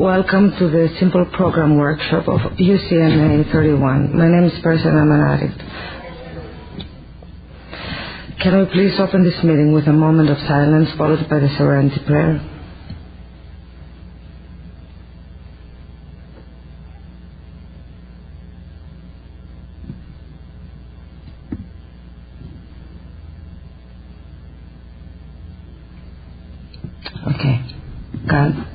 Welcome to the Simple Program Workshop of UCMA 31. My name is Tereza and I'm an addict. Can we please open this meeting with a moment of silence followed by the Serenity Prayer? Okay. God.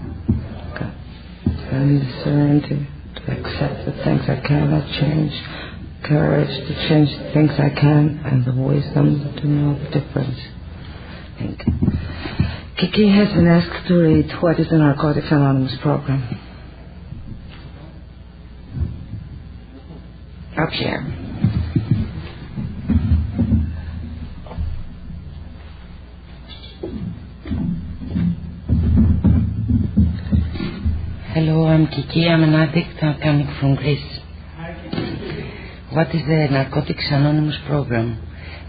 And the serenity to accept the things I cannot change, courage to change the things I can, and the wisdom to know the difference. Thank you. Kiki has been asked to read what is the Narcotics Anonymous program. Up here. Hello, I'm Kiki. I'm an addict. I'm coming from Greece. What is the Narcotics Anonymous program?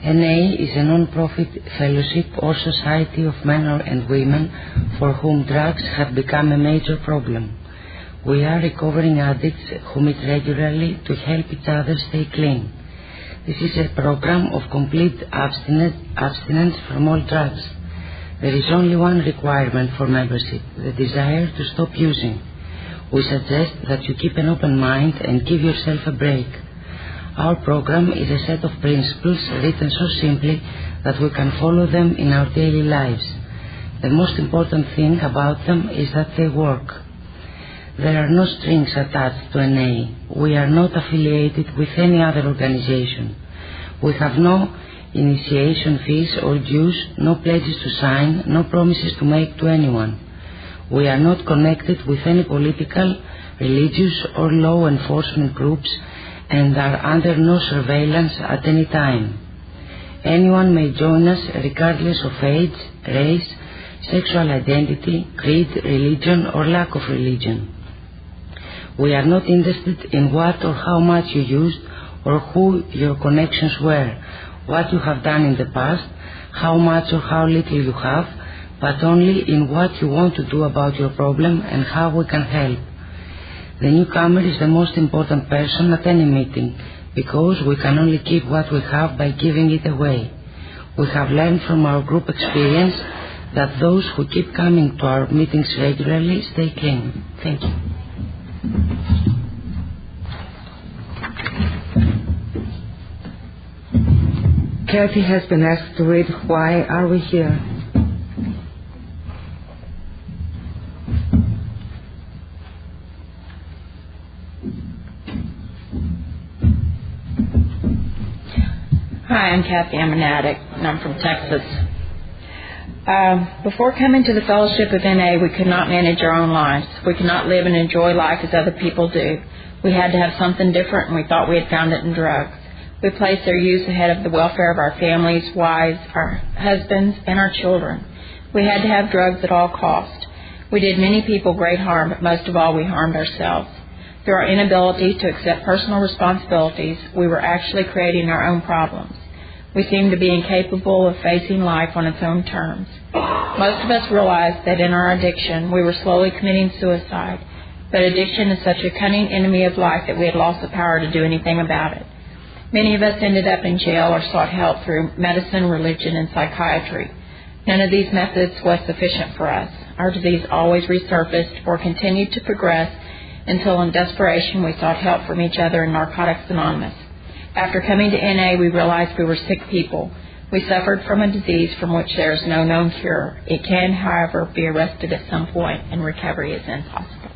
NA is a non-profit fellowship or society of men and women for whom drugs have become a major problem. We are recovering addicts who meet regularly to help each other stay clean. This is a program of complete abstinence from all drugs. There is only one requirement for membership, the desire to stop using. We suggest that you keep an open mind and give yourself a break. Our program is a set of principles written so simply that we can follow them in our daily lives. The most important thing about them is that they work. There are no strings attached to NA. We are not affiliated with any other organization. We have no initiation fees or dues, no pledges to sign, no promises to make to anyone. We are not connected with any political, religious or law enforcement groups and are under no surveillance at any time. Anyone may join us regardless of age, race, sexual identity, creed, religion or lack of religion. We are not interested in what or how much you used or who your connections were, what you have done in the past, how much or how little you have, but only in what you want to do about your problem and how we can help. The newcomer is the most important person at any meeting because we can only keep what we have by giving it away. We have learned from our group experience that those who keep coming to our meetings regularly stay clean. Thank you. Kathy has been asked to read Why Are We Here? Hi, I'm Kathy. I'm an addict, and I'm from Texas. Before coming to the Fellowship of NA, we could not manage our own lives. We could not live and enjoy life as other people do. We had to have something different, and we thought we had found it in drugs. We placed their use ahead of the welfare of our families, wives, our husbands, and our children. We had to have drugs at all costs. We did many people great harm, but most of all, we harmed ourselves. Through our inability to accept personal responsibilities, we were actually creating our own problems. We seemed to be incapable of facing life on its own terms. Most of us realized that in our addiction, we were slowly committing suicide, but addiction is such a cunning enemy of life that we had lost the power to do anything about it. Many of us ended up in jail or sought help through medicine, religion, and psychiatry. None of these methods was sufficient for us. Our disease always resurfaced or continued to progress until in desperation we sought help from each other in Narcotics Anonymous. After coming to NA, we realized we were sick people. We suffered from a disease from which there is no known cure. It can, however, be arrested at some point, and recovery is impossible.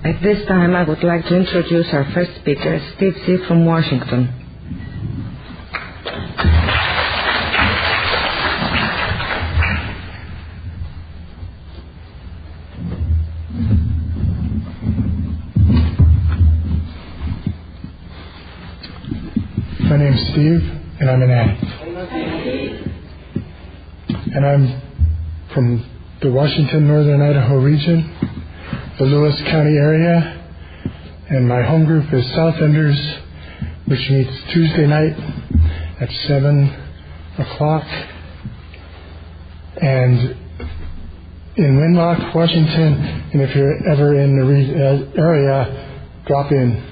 At this time, I would like to introduce our first speaker, Steve C. from Washington. My name's Steve, and I'm an addict. And I'm from the Washington, Northern Idaho region, the Lewis County area, and my home group is South Enders, which meets Tuesday night at 7 o'clock And in Winlock, Washington, and if you're ever in the area, drop in,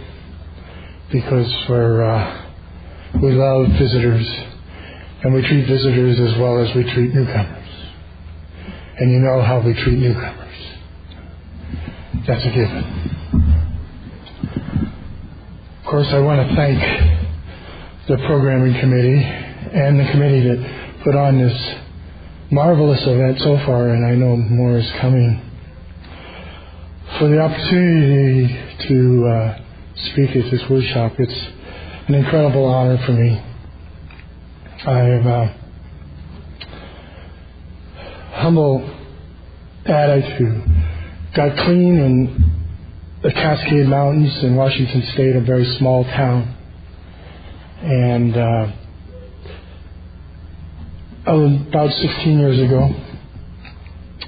because we love visitors, and we treat visitors as well as we treat newcomers. And you know how we treat newcomers. That's a given. Of course, I want to thank the programming committee and the committee that put on this marvelous event so far, and I know more is coming, for the opportunity to speak at this workshop. It's an incredible honor for me. I'm humble addict who got clean in the Cascade Mountains in Washington State, a very small town. And about 16 years ago.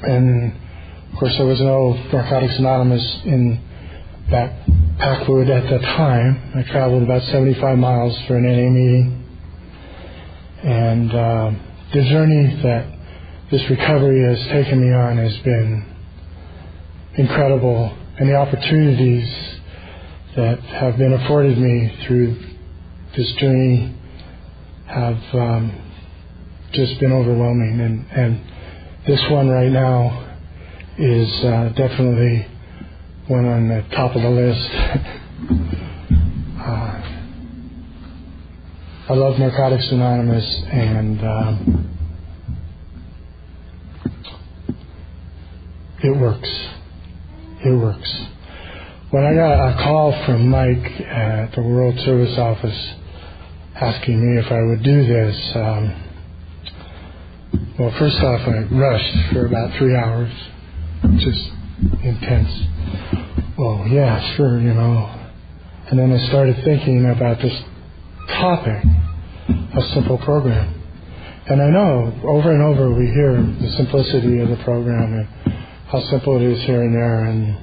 And, of course, there was no Narcotics Anonymous in that Packwood at the time. I traveled about 75 miles for an NA meeting. And the journey that this recovery has taken me on has been incredible, and the opportunities that have been afforded me through this journey have just been overwhelming. And this one right now is definitely one on the top of the list. I love Narcotics Anonymous, and it works. It works. When I got a call from Mike at the World Service Office asking me if I would do this, well, first off, I rushed for about 3 hours, just intense. Well, yeah, sure, you know. And then I started thinking about this topic, a simple program. And I know over and over we hear the simplicity of the program and how simple it is here and there, and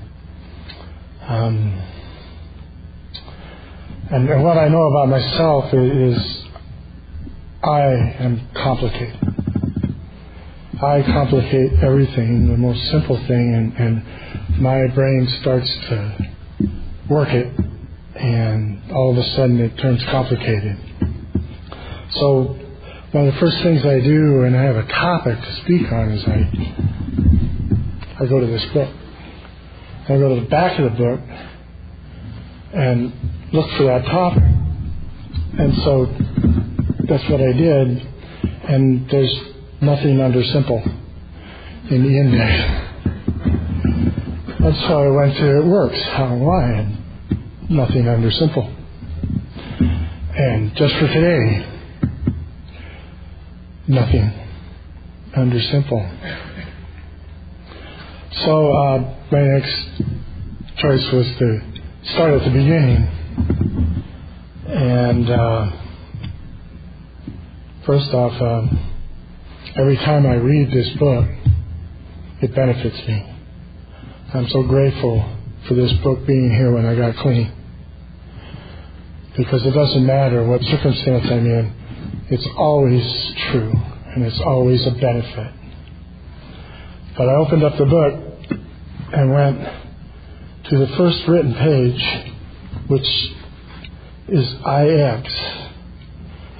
what I know about myself is I am complicated. I complicate everything, the most simple thing, and my brain starts to work it, and all of a sudden it turns complicated. So one of the first things I do when I have a topic to speak on is I go to this book. I go to the back of the book and look for that topic. And so that's what I did. And there's nothing under simple in the index. And so I went to It Works, How and Why, and nothing under simple. And just for today, nothing under simple. So my next choice was to start at the beginning. And first off, every time I read this book, it benefits me. I'm so grateful for this book being here when I got clean. Because it doesn't matter what circumstance I'm in, it's always true, and it's always a benefit. But I opened up the book and went to the first written page, which is IX,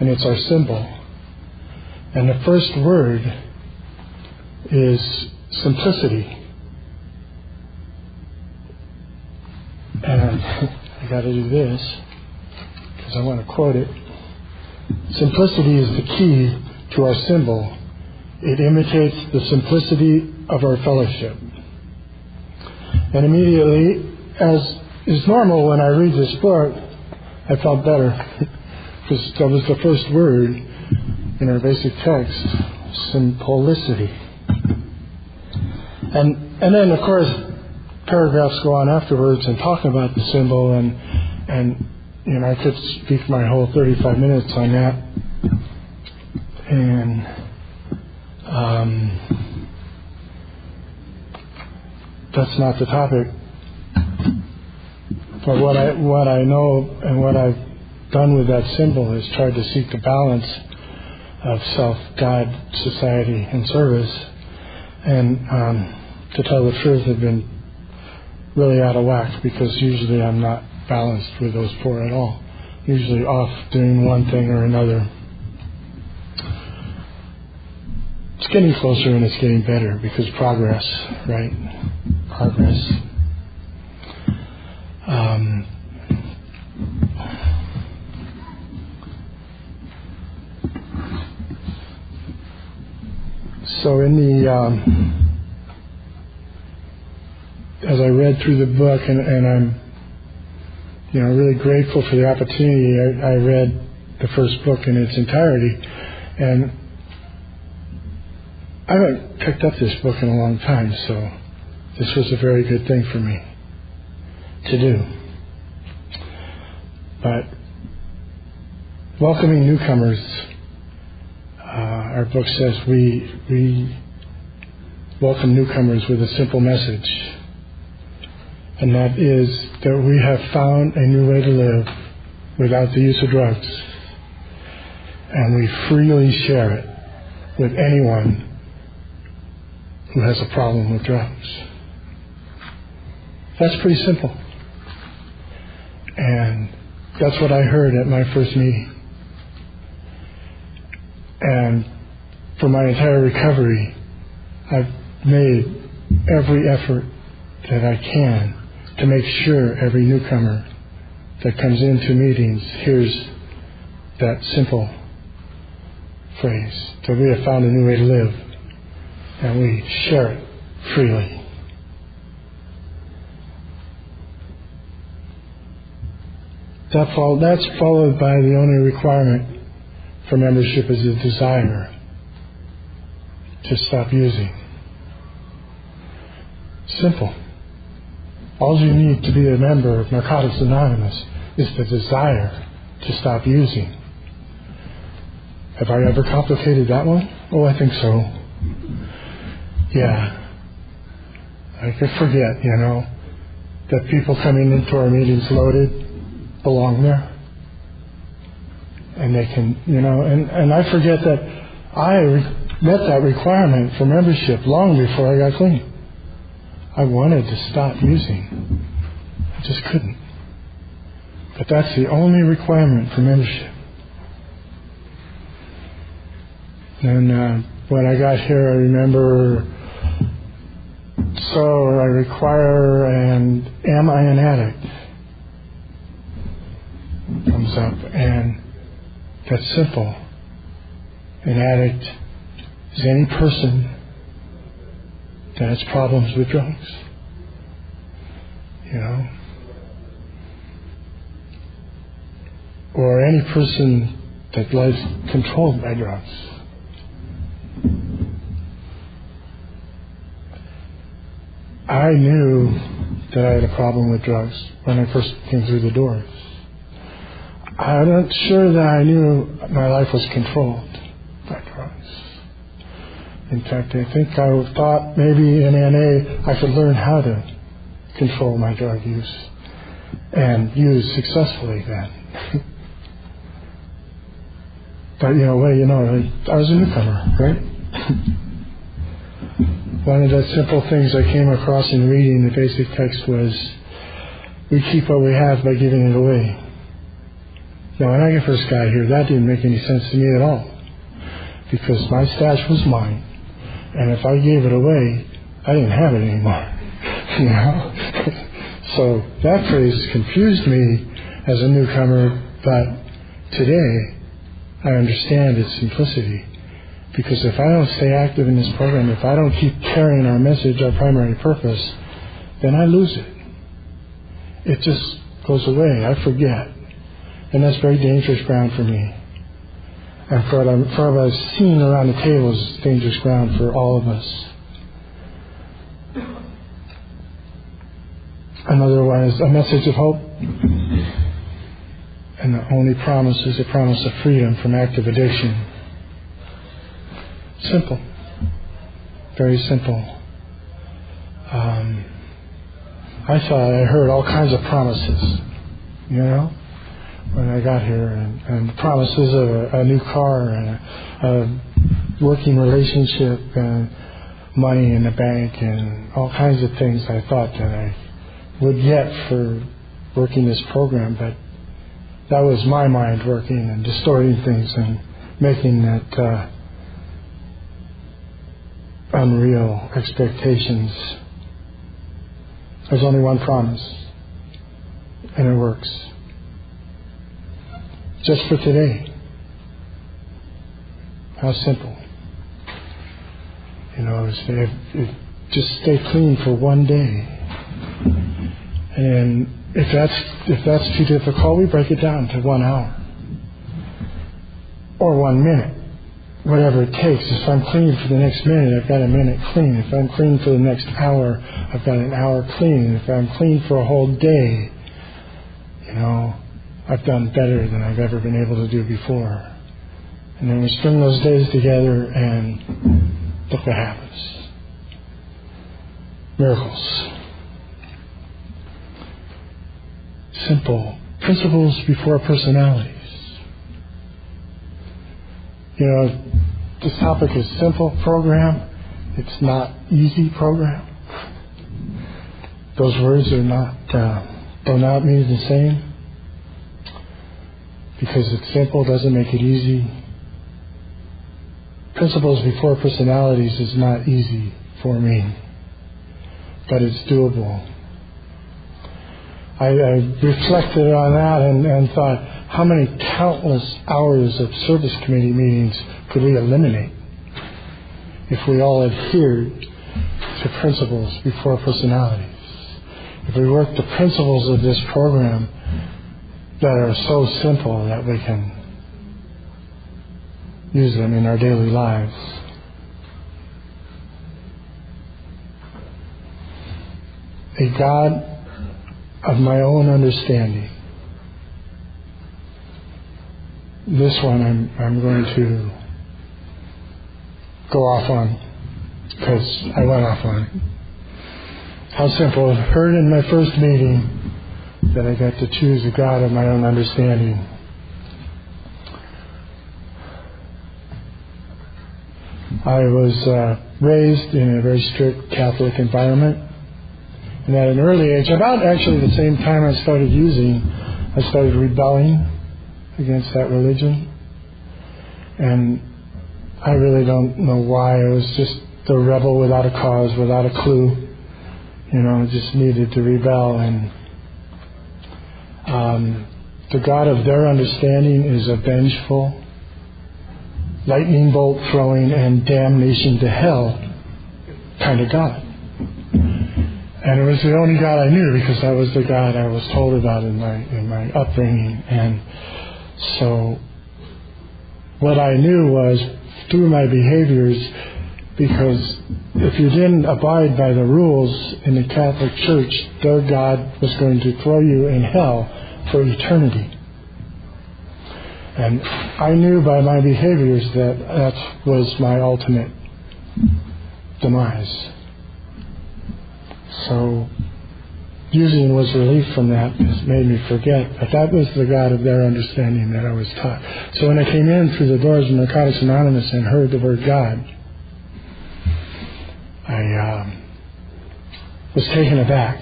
and it's our symbol. And the first word is simplicity. And I got to do this because I want to quote it. Simplicity is the key to our symbol. It imitates the simplicity of our fellowship. And immediately, as is normal when I read this book, I felt better because that was the first word in our basic text, simplicity. And then, of course, paragraphs go on afterwards and talk about the symbol, and you know, I could speak my whole 35 minutes on that. And that's not the topic. But what I know and what I've done with that symbol is tried to seek the balance of self, God, society, and service. And to tell the truth, I've been really out of whack because usually I'm not balanced with those 4 at all. Usually off doing one thing or another. It's getting closer and it's getting better because progress, right? Progress. So in the as I read through the book, and I'm really grateful for the opportunity. I read the first book in its entirety, and I haven't picked up this book in a long time, so this was a very good thing for me to do. But welcoming newcomers, our book says we welcome newcomers with a simple message, and that is that we have found a new way to live without the use of drugs, and we freely share it with anyone who has a problem with drugs. That's pretty simple. And that's what I heard at my first meeting. And for my entire recovery, I've made every effort that I can to make sure every newcomer that comes into meetings hears that simple phrase, that we have found a new way to live, and we share it freely. That's followed by the only requirement for membership is a desire to stop using. Simple. All you need to be a member of Narcotics Anonymous is the desire to stop using. Have I ever complicated that one? Oh, I think so. Yeah. I could forget, that people coming into our meetings loaded belong there. And they can, and I forget that I met that requirement for membership long before I got clean. I wanted to stop using. I just couldn't. But that's the only requirement for membership. And when I got here, I remember, so I require and am I an addict? Comes up, and that's simple. An addict is any person that has problems with drugs. Or any person that lives controlled by drugs. I knew that I had a problem with drugs when I first came through the doors. I'm not sure that I knew my life was controlled by drugs. In fact, I think I thought maybe in NA I could learn how to control my drug use and use successfully then. But what do you know? I was a newcomer, right? One of the simple things I came across in reading the basic text was, we keep what we have by giving it away. Now, when I first got here, that didn't make any sense to me at all, because my stash was mine, and if I gave it away, I didn't have it anymore. So that phrase confused me as a newcomer, but today I understand its simplicity. Because if I don't stay active in this program, if I don't keep carrying our message, our primary purpose, then I lose it. It just goes away. I forget. And that's very dangerous ground for me. And for what I've seen around the table is dangerous ground for all of us. Another one is a message of hope. And the only promise is a promise of freedom from active addiction. Simple. Very simple. I thought I heard all kinds of promises, when I got here, and promises of a new car and a working relationship and money in the bank and all kinds of things I thought that I would get for working this program, but that was my mind working and distorting things and making that unreal expectations. There's only one promise, and it works. Just for today. How simple. If just stay clean for one day. And if that's too difficult, we break it down to 1 hour. Or 1 minute. Whatever it takes. If I'm clean for the next minute, I've got a minute clean. If I'm clean for the next hour, I've got an hour clean. If I'm clean for a whole day, I've done better than I've ever been able to do before. And then we string those days together and look what happens. Miracles. Simple. Principles before personalities. This topic is simple program. It's not easy program. Those words are not, do not mean the same. Because it's simple doesn't make it easy. Principles before personalities is not easy for me. But it's doable. I reflected on that and thought, how many countless hours of service committee meetings could we eliminate if we all adhered to principles before personalities? If we worked the principles of this program that are so simple that we can use them in our daily lives. A God of my own understanding. This one I'm going to go off on because I went off on it. How simple. I heard in my first meeting that I got to choose a God of my own understanding. I was raised in a very strict Catholic environment. And at an early age, about actually the same time I started rebelling against that religion. And I really don't know why. I was just a rebel without a cause, without a clue. Just needed to rebel. And the God of their understanding is a vengeful, lightning bolt throwing and damnation to hell kind of God. And it was the only God I knew because that was the God I was told about in my upbringing. And so what I knew was through my behaviors, because if you didn't abide by the rules in the Catholic Church, their God was going to throw you in hell for eternity. And I knew by my behaviors that was my ultimate demise. So using was relief from that. It made me forget. But that was the God of their understanding that I was taught. So when I came in through the doors of Narcotics Anonymous and heard the word God, I was taken aback.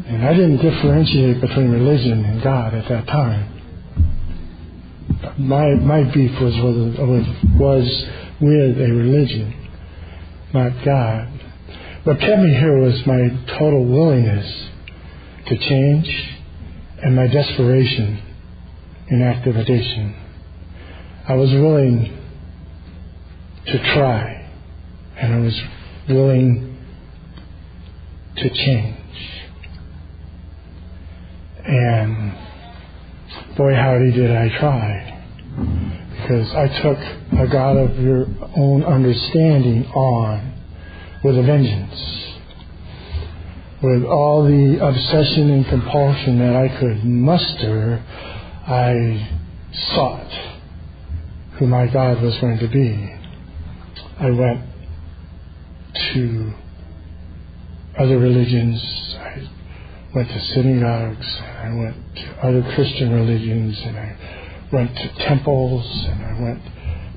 And I didn't differentiate between religion and God at that time. My beef was with a religion, not God. What kept me here was my total willingness to change and my desperation in activation. I was willing to try, and I was willing to change. And boy, howdy did I try. Because I took a God of your own understanding on with a vengeance. With all the obsession and compulsion that I could muster, I sought who my God was going to be. I went to other religions. I went to synagogues. I went to other Christian religions. And I went to temples. And I went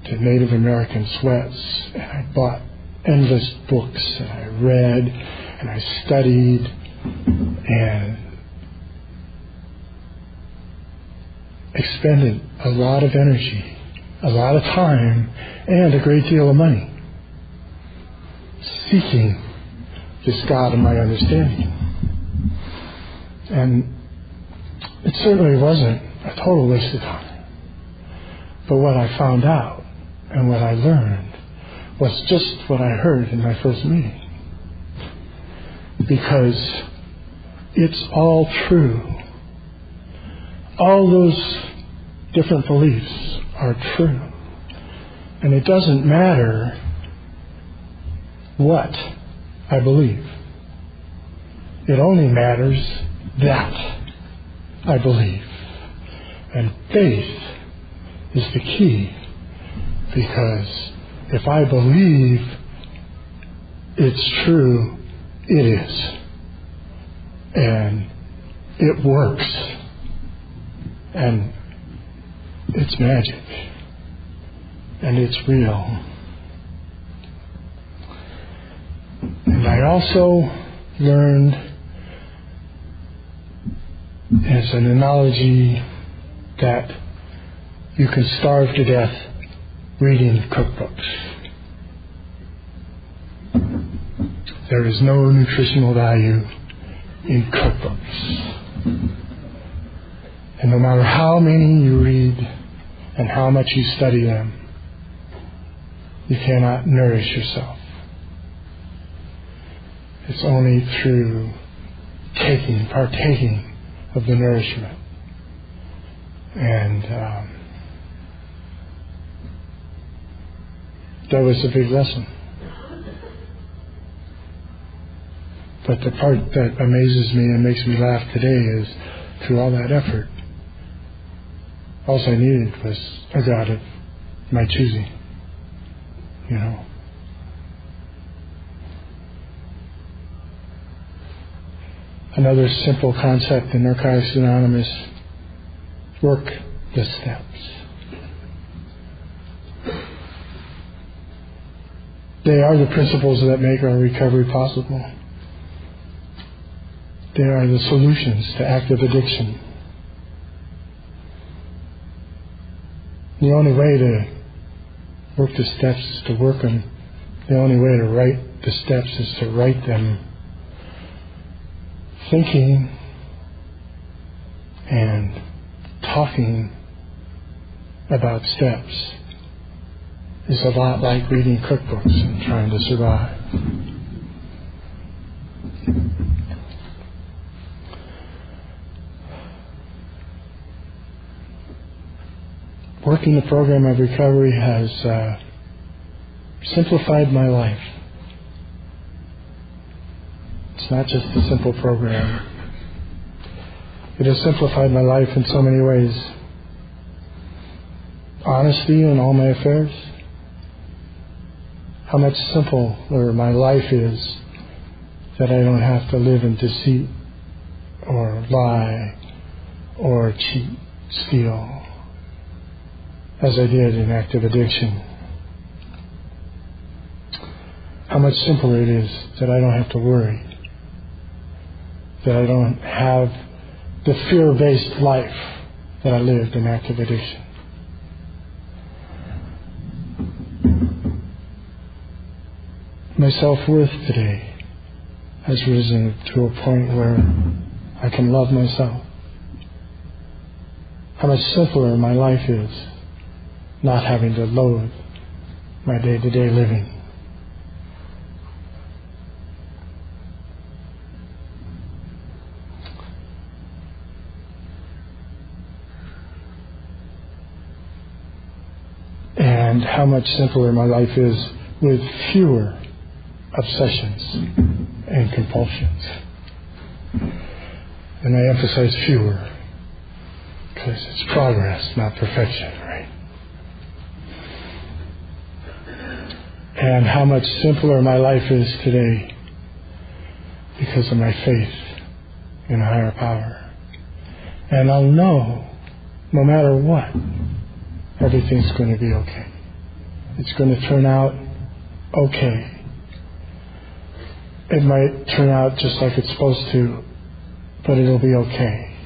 to Native American sweats, and I bought endless books, and I read, and I studied, and expended a lot of energy, a lot of time, and a great deal of money seeking this God of my understanding. And it certainly wasn't a total waste of time. But what I found out and what I learned was just what I heard in my first meeting. Because it's all true. All those different beliefs are true. And it doesn't matter what I believe. It only matters that I believe. And faith is the key, because if I believe it's true, it is. And it works. And it's magic. And it's real. And I also learned, as an analogy, that you can starve to death reading cookbooks. There is no nutritional value in cookbooks. And no matter how many you read and how much you study them, you cannot nourish yourself. It's only through partaking of the nourishment. And that was a big lesson. But the part that amazes me and makes me laugh today is, through all that effort, all I needed was a God of my choosing, you know. Another simple concept in Narcotics Anonymous: work the steps. They are the principles that make our recovery possible. They are the solutions to active addiction. The only way to work the steps is to work them. The only way to write the steps is to write them. Thinking and talking about steps is a lot like reading cookbooks and trying to survive. Working the program of recovery has simplified my life. It's not just a simple program. It has simplified my life in so many ways. Honesty in all my affairs. How much simpler my life is that I don't have to live in deceit or lie or cheat, steal, as I did in active addiction. How much simpler it is that I don't have to worry, that I don't have the fear-based life that I lived in active addiction. My self-worth today has risen to a point where I can love myself. How much simpler my life is, not having to loathe my day-to-day living. And how much simpler my life is with fewer obsessions and compulsions. And I emphasize fewer because it's progress, not perfection, right? And how much simpler my life is today because of my faith in a higher power. And I'll know, no matter what, everything's going to be okay. it's going to turn out okay. It might turn out just like it's supposed to, but it'll be okay.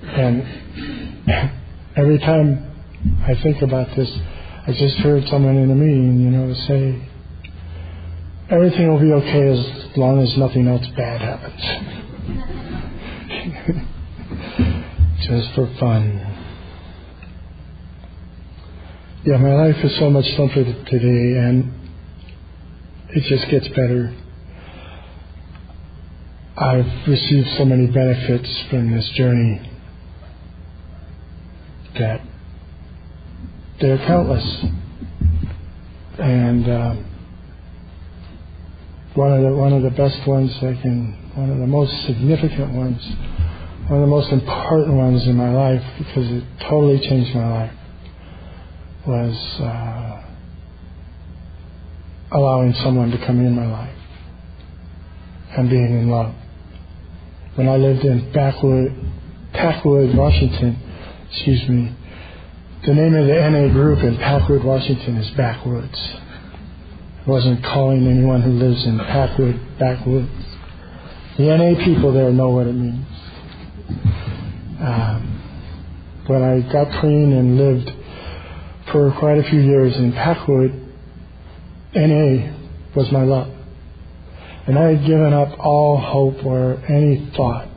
And every time I think about this, I just heard someone in a meeting, say, everything will be okay as long as nothing else bad happens. Just for fun. Yeah, my life is so much simpler today, and it just gets better. I've received so many benefits from this journey that they're countless. And one of the best ones one of the most significant ones, one of the most important ones in my life, because it totally changed my life, was allowing someone to come in my life and being in love. When I lived in Packwood, Washington, the name of the NA group in Packwood, Washington is Backwoods. I wasn't calling anyone who lives in Packwood backwoods. The NA people there know what it means. When I got clean and lived for quite a few years in Packwood, NA was my love. And I had given up all hope or any thought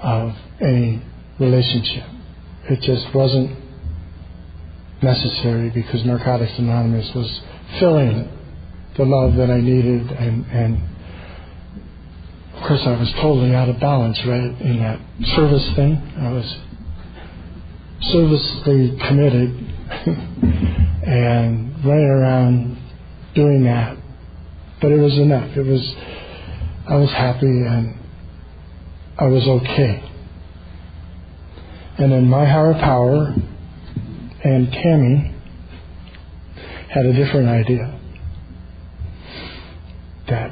of any relationship. It just wasn't necessary, because Narcotics Anonymous was filling the love that I needed, and of course I was totally out of balance right in that service thing. I was servicely committed and running around doing that, but it was enough. I was happy and I was okay. And then my higher power and Tammy had a different idea, that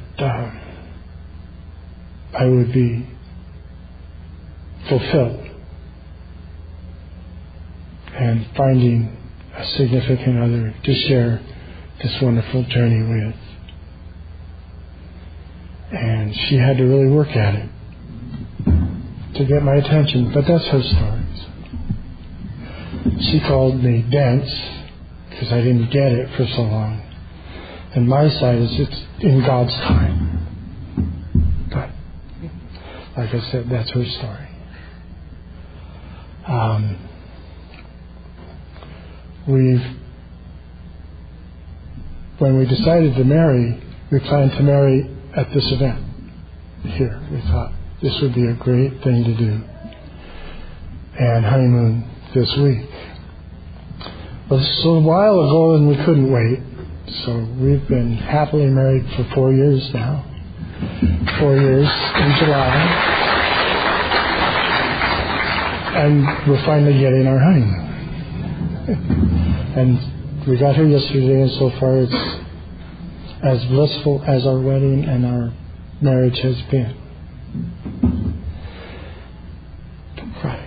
I would be fulfilled and finding a significant other to share this wonderful journey with. And she had to really work at it to get my attention, but that's her stories. She called me dense because I didn't get it for so long. And my side is it's in God's time. But like I said, that's her story. When we decided to marry, we planned to marry at this event here. We thought this would be a great thing to do. And honeymoon this week. Well, this was a while ago and we couldn't wait. So we've been happily married for 4 years now. 4 years in July. And we're finally getting our honeymoon. And we got here yesterday, and so far it's as blissful as our wedding and our marriage has been. Don't cry.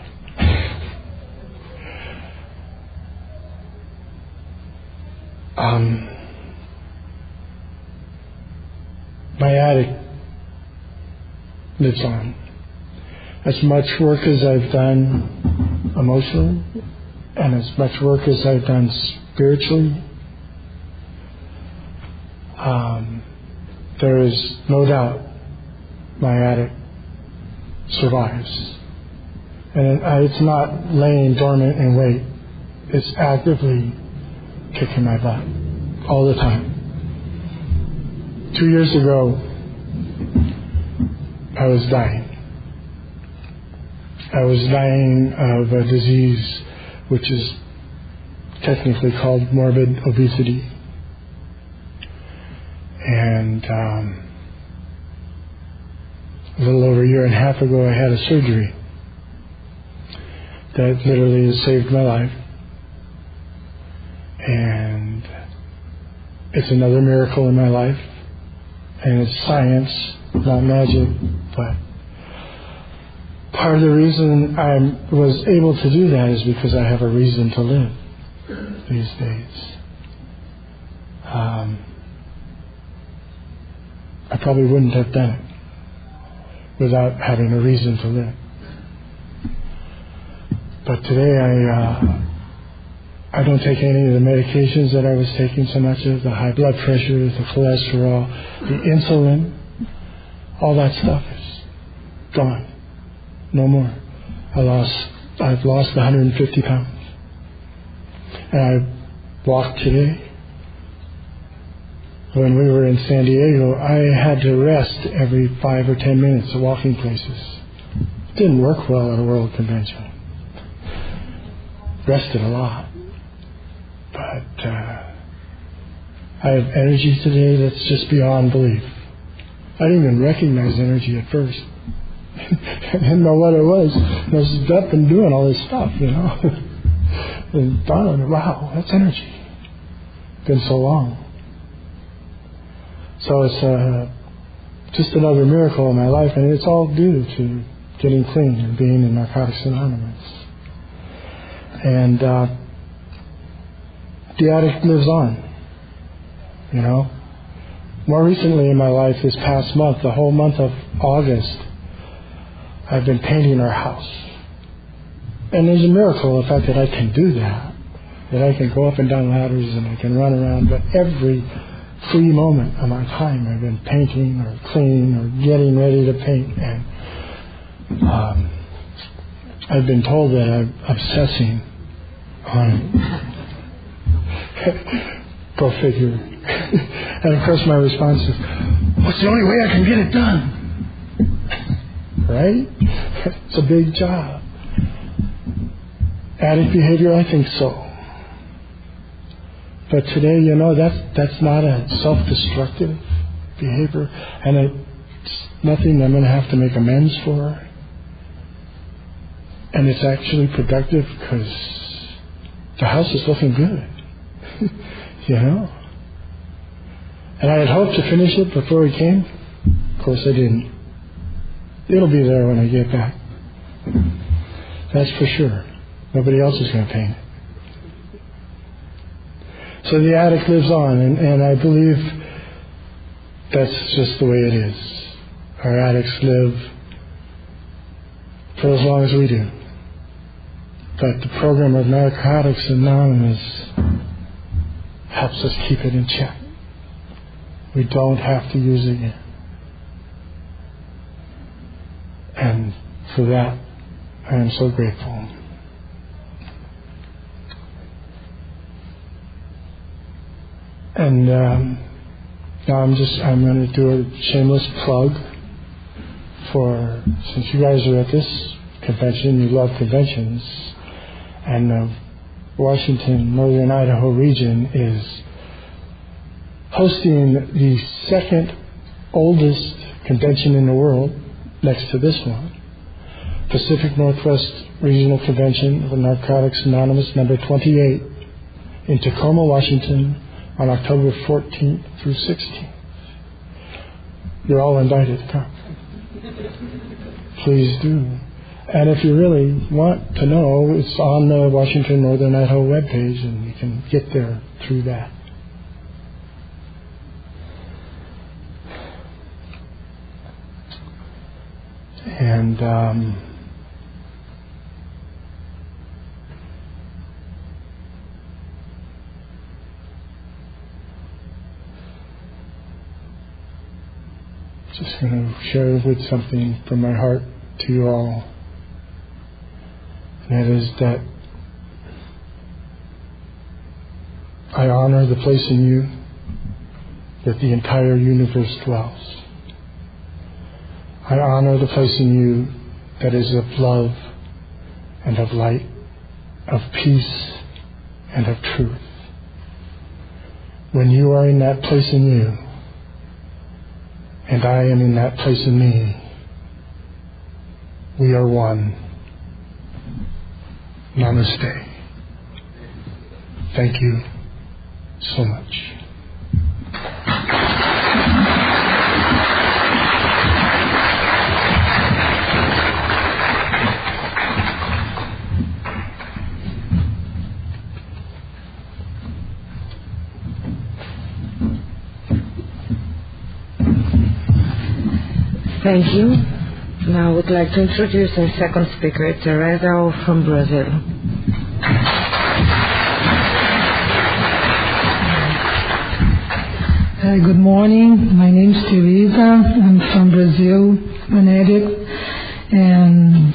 My attic lives on. As much work as I've done emotionally, and as much work as I've done spiritually, there is no doubt my attic survives. And it's not laying dormant in wait. It's actively kicking my butt all the time. 2 years ago, I was dying. I was dying of a disease which is technically called morbid obesity. And a little over a year and a half ago, I had a surgery that literally has saved my life. And it's another miracle in my life. And it's science, not magic, but part of the reason I was able to do that is because I have a reason to live. these days. I probably wouldn't have done it without having a reason to live. But today I don't take any of the medications that I was taking so much of, the high blood pressure, the cholesterol, the insulin, all that stuff is gone. No more. I've lost 150 pounds. And I walked today. When we were in San Diego, I had to rest every 5 or 10 minutes at walking places. It didn't work well at a World Convention. Rested a lot. But I have energy today that's just beyond belief. I didn't even recognize energy at first. I didn't know what it was. I was just up and doing all this stuff, And dawned on me, wow, that's energy. Been so long. So it's just another miracle in my life, and it's all due to getting clean and being in Narcotics Anonymous. And the addict lives on, More recently in my life, this past month, the whole month of August, I've been painting our house. And there's a miracle, the fact that I can do that I can go up and down ladders and I can run around, but every free moment of my time I've been painting or cleaning or getting ready to paint. And I've been told that I'm obsessing on it. Go figure. And of course my response is, what's the only way I can get it done? Right? It's a big job. Addict behavior, I think so. But today, that's not a self-destructive behavior, and it's nothing I'm going to have to make amends for. And it's actually productive because the house is looking good, And I had hoped to finish it before he came. Of course, I didn't. It'll be there when I get back. That's for sure. Nobody else is going to paint it. So the addict lives on, and I believe that's just the way it is. Our addicts live for as long as we do. But the program of Narcotics Anonymous helps us keep it in check. We don't have to use it again. And for that, I am so grateful. And now I'm going to do a shameless plug since you guys are at this convention, you love conventions, and the Washington, Northern Idaho region is hosting the second oldest convention in the world, next to this one, Pacific Northwest Regional Convention of Narcotics Anonymous number 28 in Tacoma, Washington, on October 14th through 16th. You're all invited to come. Please do. And if you really want to know, it's on the Washington Northern Idaho webpage, and you can get there through that. And just going to share with something from my heart to you all. And that is that I honor the place in you that the entire universe dwells. I honor the place in you that is of love and of light, of peace and of truth. When you are in that place in you, and I am in that place in me, we are one. Namaste. Thank you so much. Thank you. Now I would like to introduce our second speaker, Tereza from Brazil. Good morning. My name is Tereza. I'm from Brazil, an addict, and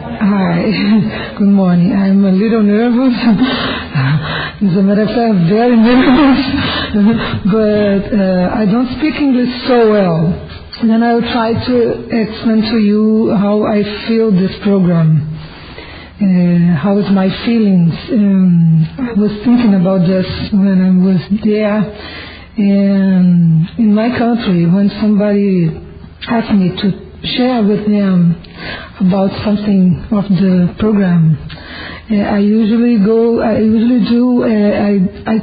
Hi. Good morning. I'm a little nervous. As a matter of fact, I'm very nervous, but I don't speak English so well. And then I'll try to explain to you how I feel this program. How is my feelings? I was thinking about this when I was there, and in my country, when somebody asked me to share with them about something of the program, I usually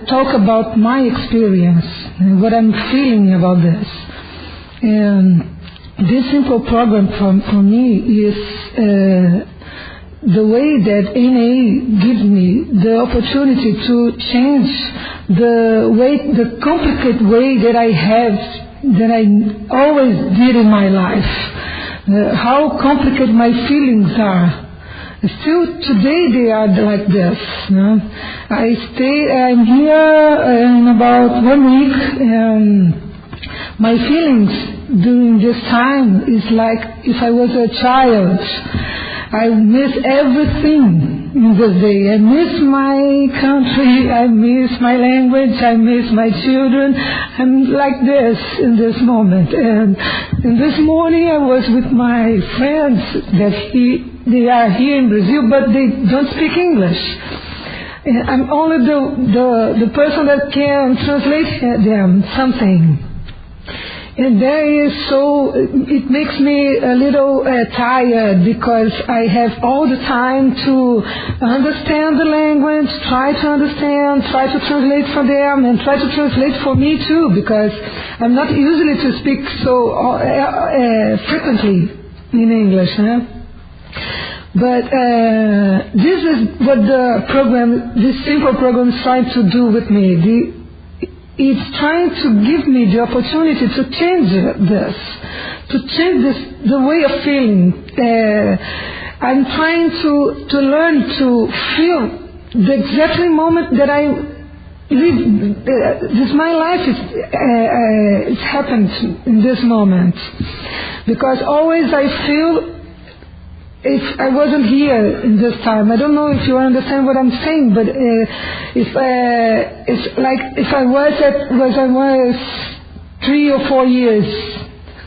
talk about my experience and what I'm feeling about this. And this simple program for me is the way that NA gives me the opportunity to change the complicated way that I always did in my life. How complicated my feelings are. Still today they are like this. I'm here in about 1 week, and my feelings during this time is like if I was a child. I miss everything in this day. I miss my country, I miss my language, I miss my children. I'm like this in this moment. And in this morning I was with my friends they are here in Brazil, but they don't speak English. And I'm only the person that can translate them something. And it makes me a little tired because I have all the time to understand the language, try to translate for them, and try to translate for me too, because I'm not usually to speak so frequently in English. But this is what this simple program is trying to do with me. It's trying to give me the opportunity to change the way of feeling. I'm trying to learn to feel the exact moment that I live. My life it's happened in this moment, because always I feel if I wasn't here in this time. I don't know if you understand what I'm saying, but it's like if I was 3 or 4 years,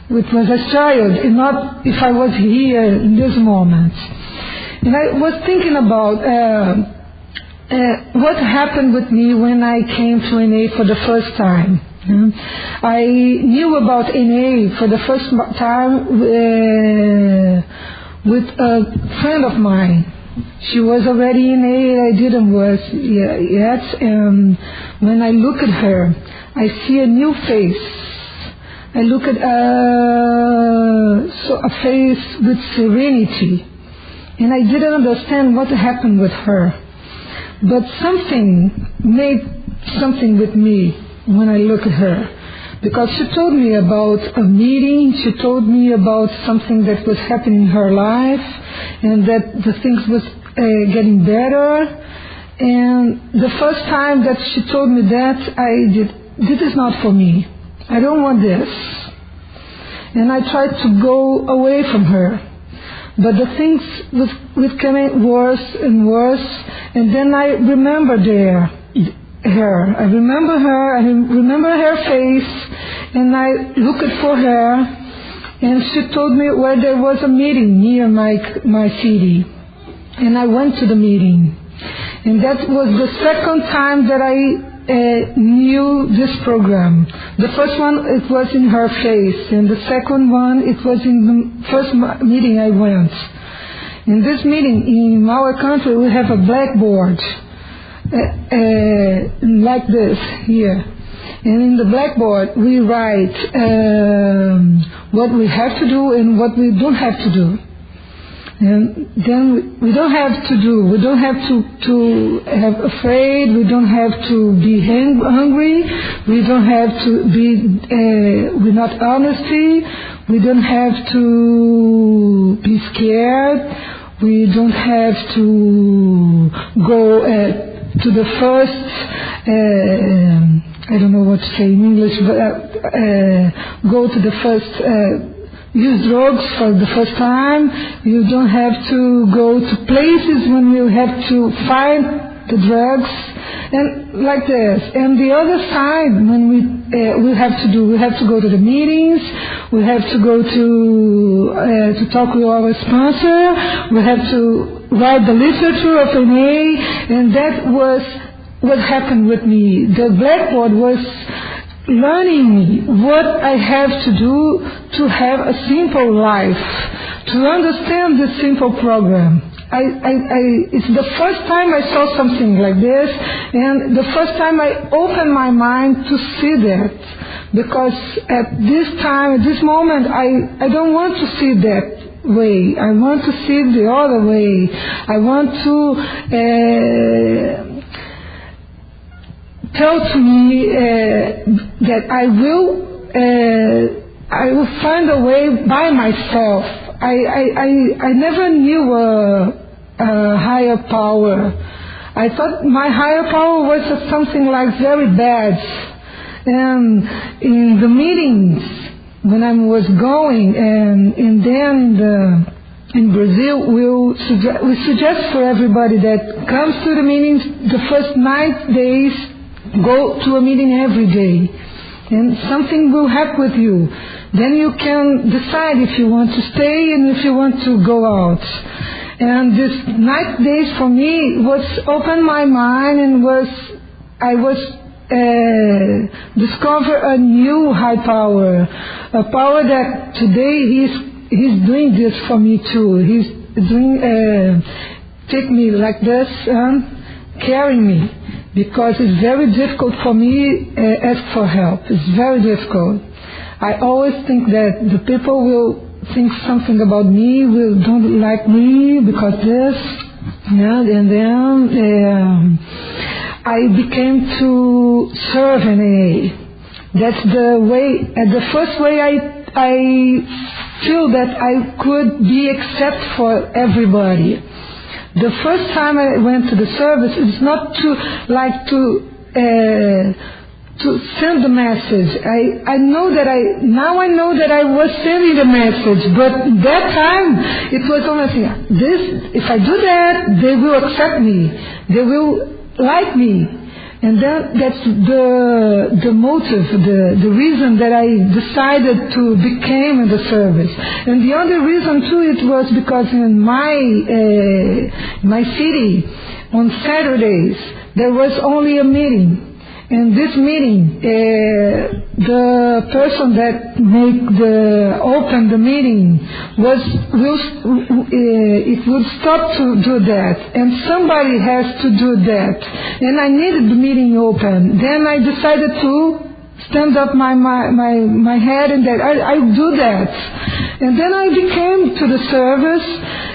which was a child, and not if I was here in this moment. And I was thinking about what happened with me when I came to NA for the first time. I knew about NA for the first time with a friend of mine. She was already in AA, I didn't was yet, and when I look at her, I see a new face. I look at a face with serenity, and I didn't understand what happened with her. But something made something with me when I look at her. Because she told me about a meeting, she told me about something that was happening in her life, and that the things was getting better. And the first time that she told me that, this is not for me. I don't want this. And I tried to go away from her. But the things was becoming worse and worse, and then I remember her. I remember her face, and I looked for her, and she told me where there was a meeting near my city. And I went to the meeting. And that was the second time that I knew this program. The first one, it was in her face, and the second one, it was in the first meeting I went. In this meeting, in our country, we have a blackboard. Like this here, and in the blackboard we write what we have to do and what we don't have to do. And then we don't have we don't have to have afraid, we don't have to be hungry, we don't have to be we're not honesty, we don't have to be scared, we don't have to go to the first I don't know what to say in English, but go to the first use drugs for the first time. You don't have to go to places when you have to find the drugs, and like this. And the other side, when we have to go to the meetings, we have to go to talk with our sponsor, we have to write the literature of NA, and that was what happened with me. The blackboard was learning me what I have to do to have a simple life, to understand this simple program. It's the first time I saw something like this, and the first time I opened my mind to see that, because at this time, at this moment, I don't want to see that way. I want to see the other way. I want to tell to me that I will find a way by myself. I never knew a higher power. I thought my higher power was something like very bad. And in the meetings when I was going, and then in Brazil, we suggest for everybody that comes to the meetings the first 9 days, go to a meeting every day, and something will happen with you. Then you can decide if you want to stay and if you want to go out. And this 9 days for me was open my mind, and I was discover a new high power, a power that today he's doing this for me too. He's doing take me like this and carry me, because it's very difficult for me ask for help. It's very difficult. I always think that the people will think something about me, don't like me because this, and then I became to serve in AA. That's the way, the first way I feel that I could be accepted for everybody. The first time I went to the service, it's not to send the message. I know that I know that I was sending the message, but that time it was only saying, if I do that, they will accept me, they will like me. And that's the motive, the reason that I decided to become in the service. And the other reason too, it was because in my city, on Saturdays, there was only a meeting. In this meeting, the person that open the meeting it would stop to do that, and somebody has to do that. And I needed the meeting open. Then I decided to stand up my head, and that I do that. And then I became to the service,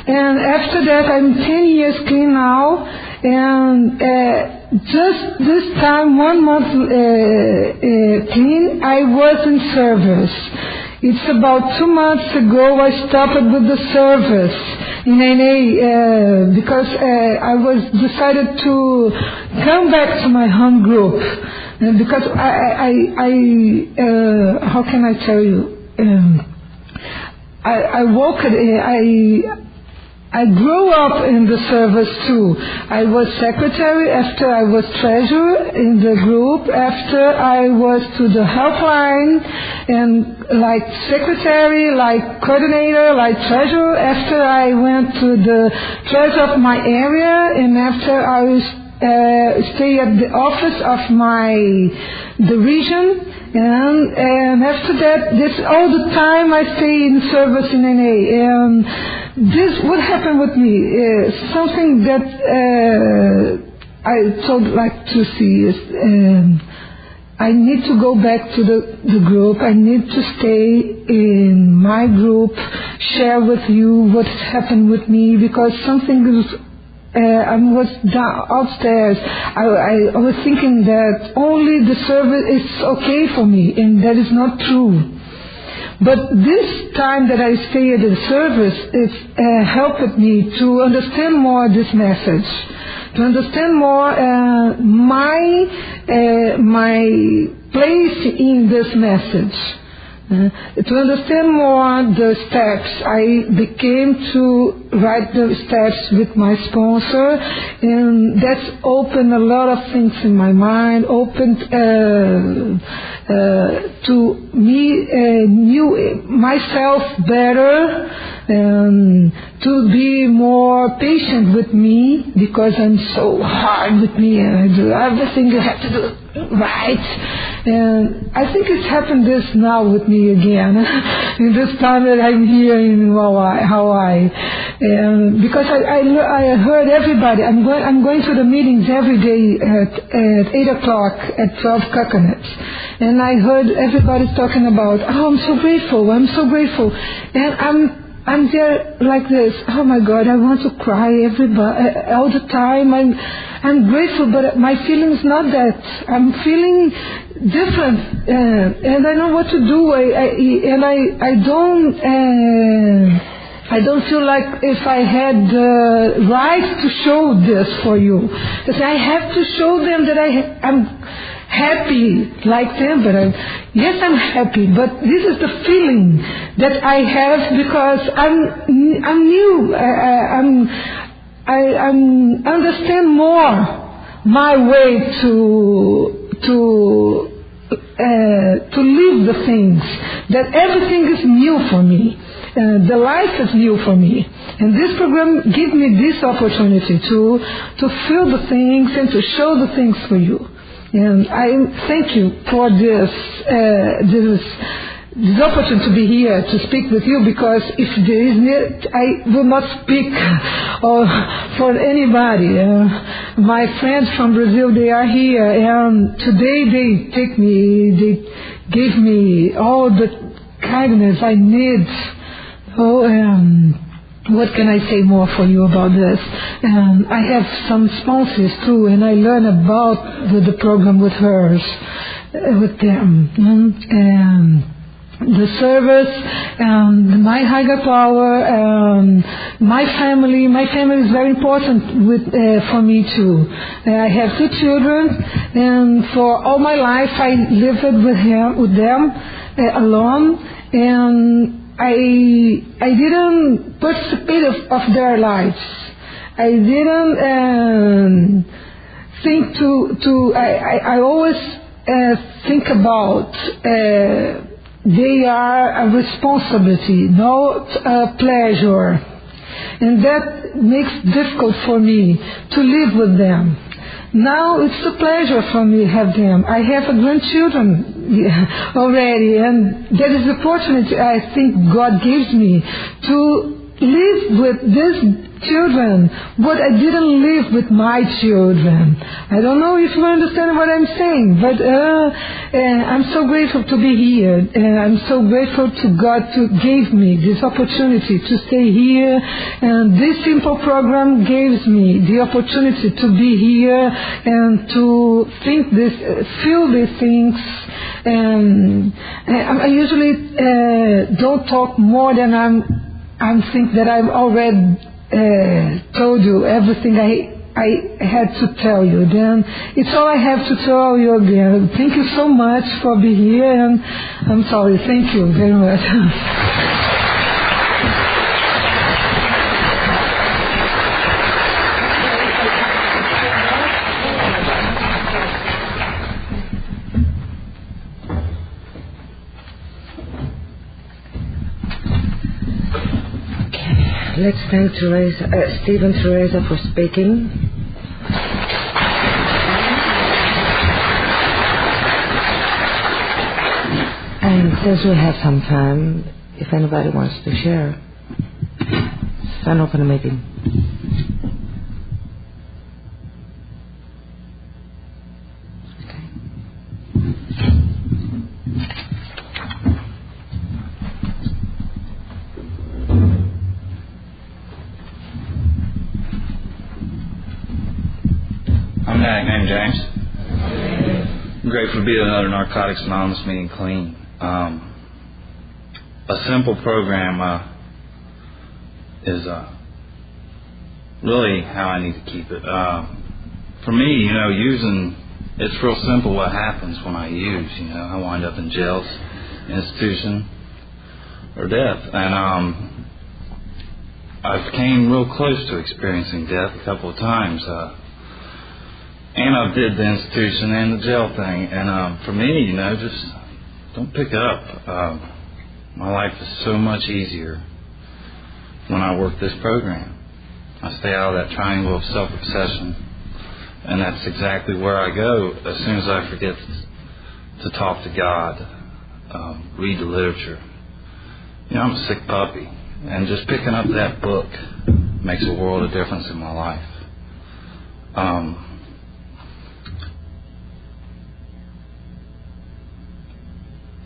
and after that I'm 10 years clean now, and just this time, 1 month clean, I was in service. It's about 2 months ago I stopped with the service in NA because I was decided to come back to my home group, because how can I tell you? I grew up in the service too. I was secretary, after I was treasurer in the group, after I was to the helpline, and like secretary, like coordinator, like treasurer, after I went to the treasurer of my area, and after I stay at the office of the region, and after that, this all the time I stay in service in NA. And this, what happened with me, something that I would like to see is I need to go back to the group. I need to stay in my group share with you what happened with me, because something is I was upstairs. I was thinking that only the service is okay for me, and that is not true. But this time that I stay at the service, it helped me to understand more this message, to understand more my place in this message. To understand more the steps, I became to write the steps with my sponsor, and that's opened a lot of things in my mind, opened to me knew myself better, to be more patient with me, because I'm so hard with me and I do everything you have to do right. And I think it's happened this now with me again in this time that I'm here in Hawaii. Because I heard everybody. I'm going to the meetings every day at 8 o'clock at 12 Coconuts, and I heard everybody talking about, I'm so grateful, and I'm there like this. Oh my God, I want to cry all the time. I'm grateful, but my feeling is not that. I'm feeling different, and I know what to do. I don't feel like if I had the right to show this for you, that I have to show them that I'm happy like them, but yes, I'm happy, but this is the feeling that I have because I'm new. I understand more my way to live the things, that everything is new for me. The life is new for me, and this program gives me this opportunity to feel the things and to show the things for you. And I thank you for this opportunity to be here to speak with you, because if there is need, I will not speak for anybody. My friends from Brazil, they are here, and today they gave me all the kindness I need. What can I say more for you about this? I have some sponsors too, and I learn about the program with them. The service, my higher power, my family. My family is very important for me too. I have 2 children, and for all my life I lived with them alone, and I didn't participate of their lives. I didn't think I always think about they are a responsibility, not a pleasure. And that makes it difficult for me to live with them. Now it's a pleasure for me to have them. I have grandchildren already, and that is the opportunity I think God gives me to live with these children what I didn't live with my children. I don't know if you understand what I'm saying, but I'm so grateful to be here, and I'm so grateful to God to give me this opportunity to stay here, and this simple program gives me the opportunity to be here and to think this, feel these things. And I usually don't talk more than I think that I've already told you everything I had to tell you. Then it's all I have to tell you again. Thank you so much for being here, and I'm sorry. Thank you very much. Let's thank Steve and Tereza for speaking. And since we have some time, if anybody wants to share, it's an open meeting. Okay. Hi, my name's James. I'm grateful to be at another Narcotics Anonymous Meeting clean. A simple program is really how I need to keep it. For me, using, it's real simple what happens when I use. I wind up in jails, institution, or death. And I've came real close to experiencing death a couple of times. And I did the institution and the jail thing. And for me, just don't pick up. My life is so much easier when I work this program. I stay out of that triangle of self-obsession. And that's exactly where I go as soon as I forget to talk to God, read the literature. I'm a sick puppy. And just picking up that book makes a world of difference in my life.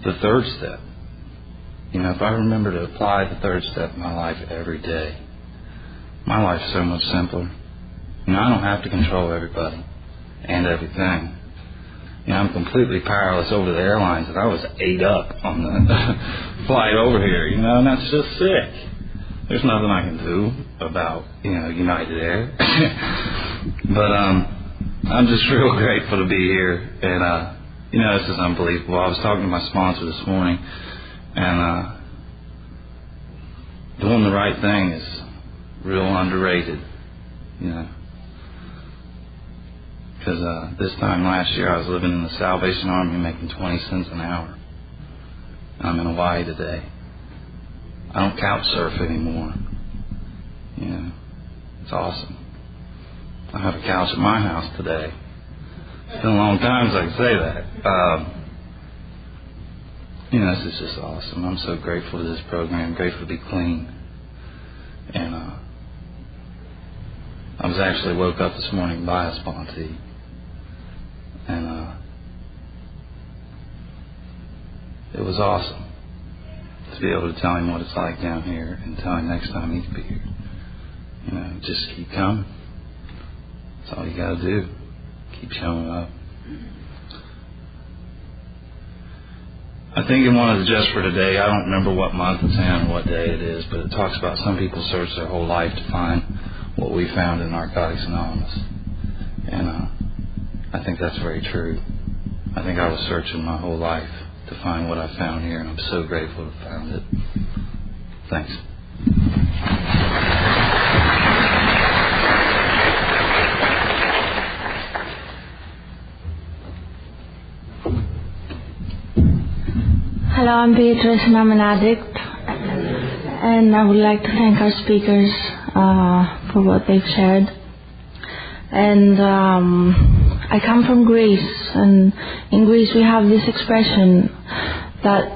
The third step. If I remember to apply the third step in my life every day, my life's so much simpler. I don't have to control everybody and everything. I'm completely powerless over the airlines, and I was ate up on the flight over here, and that's just sick. There's nothing I can do about, United Air. But I'm just real grateful to be here, and this is unbelievable. I was talking to my sponsor this morning, and doing the right thing is real underrated, because this time last year I was living in the Salvation Army making 20 cents an hour. I'm in Hawaii today. I don't couch surf anymore. It's awesome. I have a couch at my house today. It's been a long time since I can say that. This is just awesome. I'm so grateful to this program, grateful to be clean. And I was actually woke up this morning by a sponsee. And it was awesome to be able to tell him what it's like down here and tell him next time he'd be here. Just keep coming. That's all you got to do. Keep showing up. I think in one of the Just for Today, I don't remember what month it's in or what day it is, but it talks about some people search their whole life to find what we found in Narcotics Anonymous. And I think that's very true. I think I was searching my whole life to find what I found here, and I'm so grateful to have found it. Thanks. Hello, I'm Beatrice and I'm an addict, and I would like to thank our speakers for what they've shared. And I come from Greece, and in Greece we have this expression that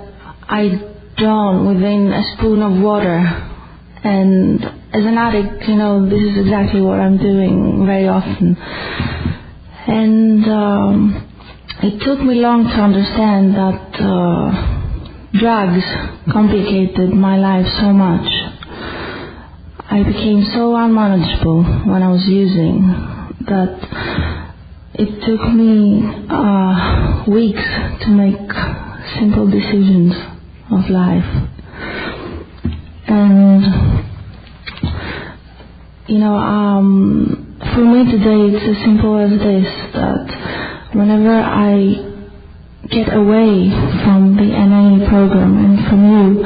I drown within a spoon of water. And as an addict, this is exactly what I'm doing very often. And it took me long to understand that drugs complicated my life so much. I became so unmanageable when I was using that it took me weeks to make simple decisions of life. And for me today it's as simple as this, that whenever I get away from the NA program and from you,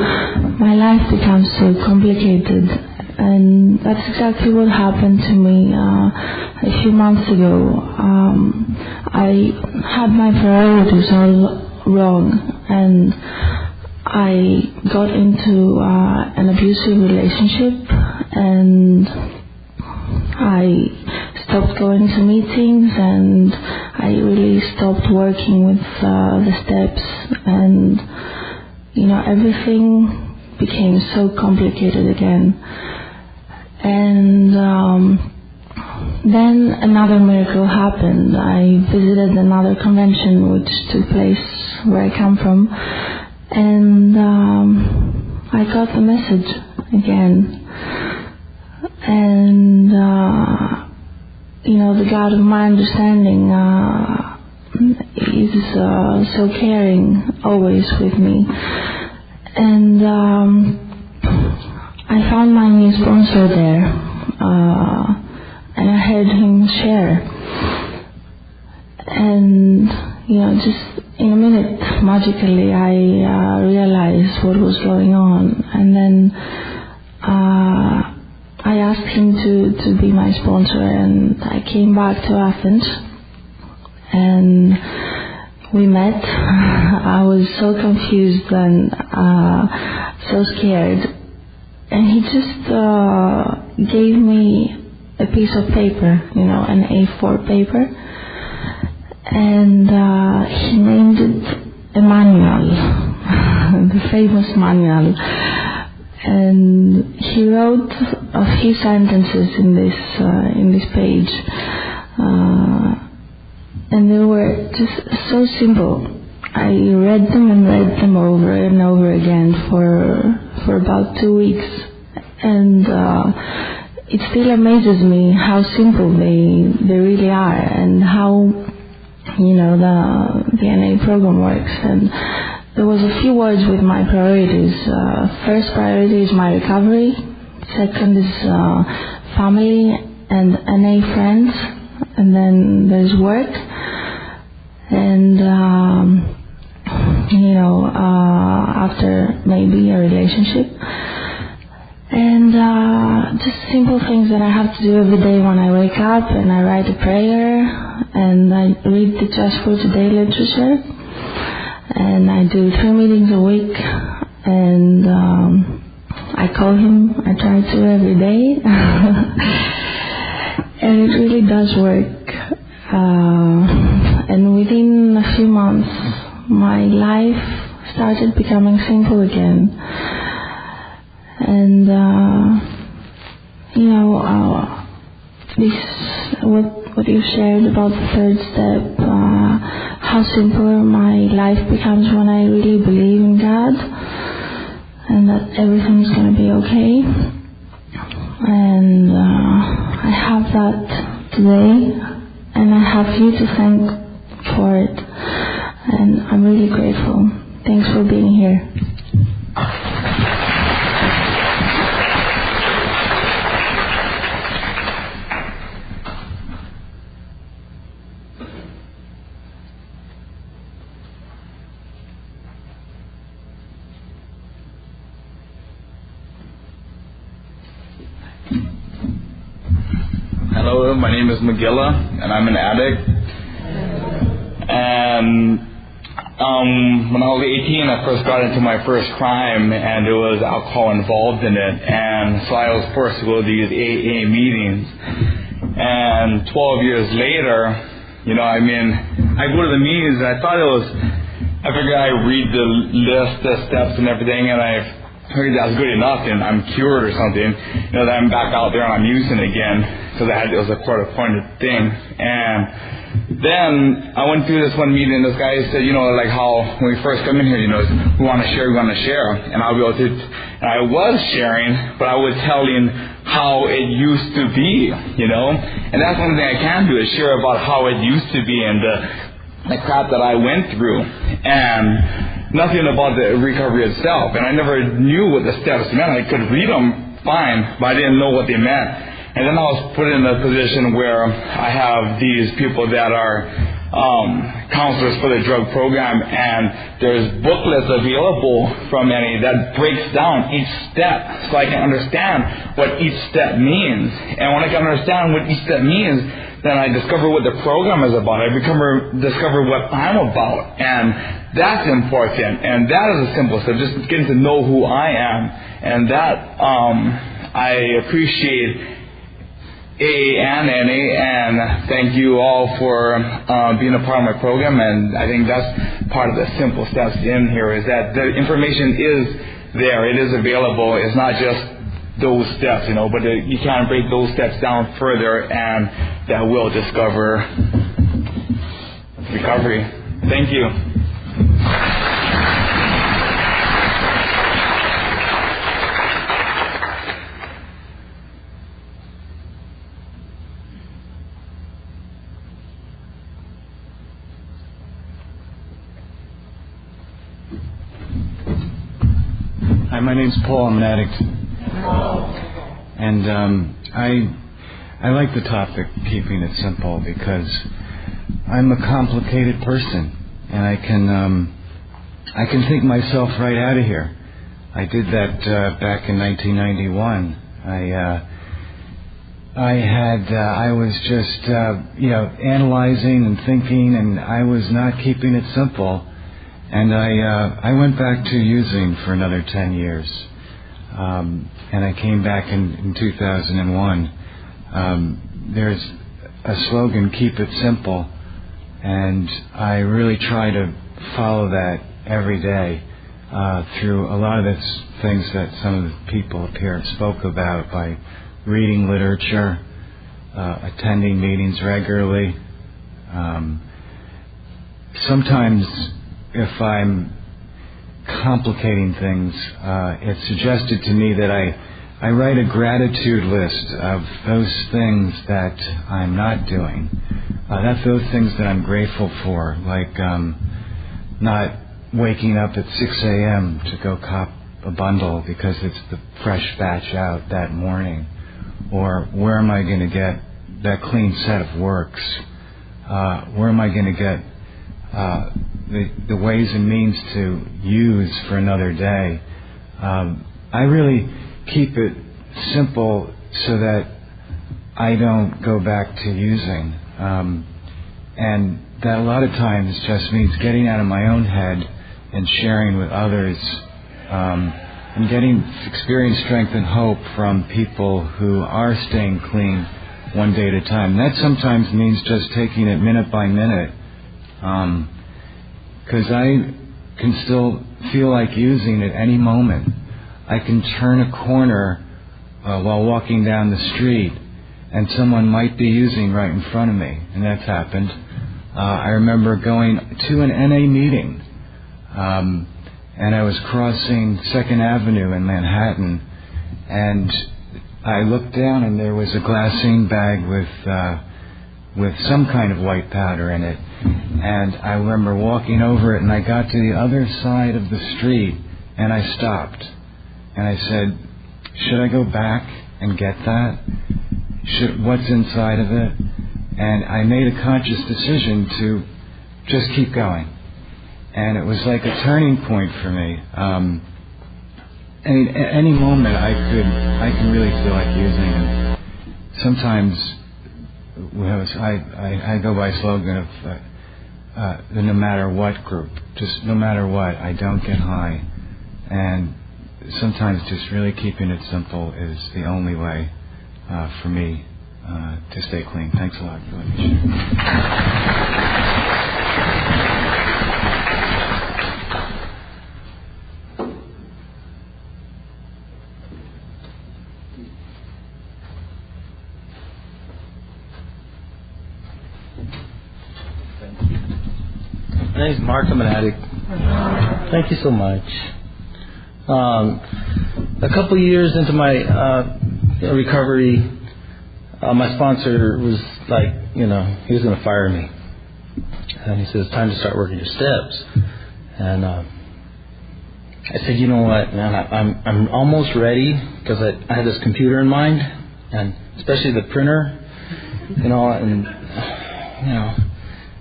my life becomes so complicated. And that's exactly what happened to me a few months ago. I had my priorities all wrong, and I got into an abusive relationship, and I stopped going to meetings, and I really stopped working with the steps, and everything became so complicated again. And then another miracle happened. I visited another convention which took place where I come from, and I got the message again. And the God of my understanding is so caring always with me. And I found my new sponsor there, and I heard him share. And, just in a minute, magically, I realized what was going on. And then I asked him to be my sponsor, and I came back to Athens, and we met. I was so confused and so scared, and he just gave me a piece of paper, an A4 paper, and he named it a manual, the famous manual. And he wrote a few sentences in this page, and they were just so simple. I read them and read them over and over again for about 2 weeks, and it still amazes me how simple they really are, and how the NA program works. And there was a few words with my priorities. First priority is my recovery. Second is family and NA friends. And then there's work. And, after maybe a relationship. And just simple things that I have to do every day when I wake up. And I write a prayer. And I read the Just for Today literature. And I do 3 meetings a week, and I call him. I try to every day, and it really does work. And within a few months, my life started becoming simple again. And what you shared about the third step, how simpler my life becomes when I really believe in God and that everything's going to be okay. And I have that today, and I have you to thank for it. And I'm really grateful. Thanks for being here. Hello, my name is Magilla, and I'm an addict. And when I was 18, I first got into my first crime, and there was alcohol involved in it. And so I was forced to go to these AA meetings. And 12 years later, I go to the meetings, and I figured I'd read the list, the steps and everything, and I figured that's good enough, and I'm cured or something. That I'm back out there and I'm using it again, because it was a court-appointed thing. And then I went through this one meeting, and this guy said, like how when we first come in here, we want to share. And I'll be able to, and I was sharing, but I was telling how it used to be, And that's one thing I can do, is share about how it used to be and the crap that I went through. And nothing about the recovery itself. And I never knew what the steps meant. I could read them fine, but I didn't know what they meant. And then I was put in a position where I have these people that are counselors for the drug program, and there's booklets available from NA that breaks down each step, so I can understand what each step means. And when I can understand what each step means, then I discover what the program is about. I discover what I'm about, and that's important. And that is the simple step, just getting to know who I am, and that I appreciate AA and NA, and thank you all for being a part of my program. And I think that's part of the simple steps in here, is that the information is there, it is available. It's not just those steps, but you can break those steps down further, and that will discover recovery. Thank you. Hi, my name's Paul. I'm an addict. And I like the topic, keeping it simple, because I'm a complicated person, and I can think myself right out of here. I did that back in 1991. I was just analyzing and thinking, and I was not keeping it simple. And I went back to using for another 10 years. And I came back in 2001. There's a slogan, keep it simple. And I really try to follow that every day through a lot of the things that some of the people up here spoke about, by reading literature, attending meetings regularly. Sometimes if I'm complicating things, it's suggested to me that I write a gratitude list of those things that I'm not doing. That's those things that I'm grateful for, like not waking up at 6 a.m. to go cop a bundle because it's the fresh batch out that morning. Or where am I going to get that clean set of works? Where am I going to get the ways and means to use for another day? I really keep it simple so that I don't go back to using. And that a lot of times just means getting out of my own head and sharing with others, and getting experience, strength, and hope from people who are staying clean one day at a time. That sometimes means just taking it minute by minute, because I can still feel like using at any moment. I can turn a corner while walking down the street, and someone might be using right in front of me, and that's happened. I remember going to an NA meeting, and I was crossing 2nd Avenue in Manhattan, and I looked down, and there was a glassine bag with some kind of white powder in it. And I remember walking over it, and I got to the other side of the street, and I stopped. And I said, should I go back and get that? What's inside of it? And I made a conscious decision to just keep going. And it was like a turning point for me. And at any moment I can really feel like using. And sometimes I go by a slogan of the no matter what group. Just no matter what, I don't get high. And sometimes just really keeping it simple is the only way for me to stay clean. Thanks a lot for letting me share. My name's Mark. I'm an addict. Thank you so much. A couple years into my recovery, my sponsor was like, he was going to fire me. And he said, it's time to start working your steps. And I said, you know what, man, I'm almost ready, because I had this computer in mind, and especially the printer, and,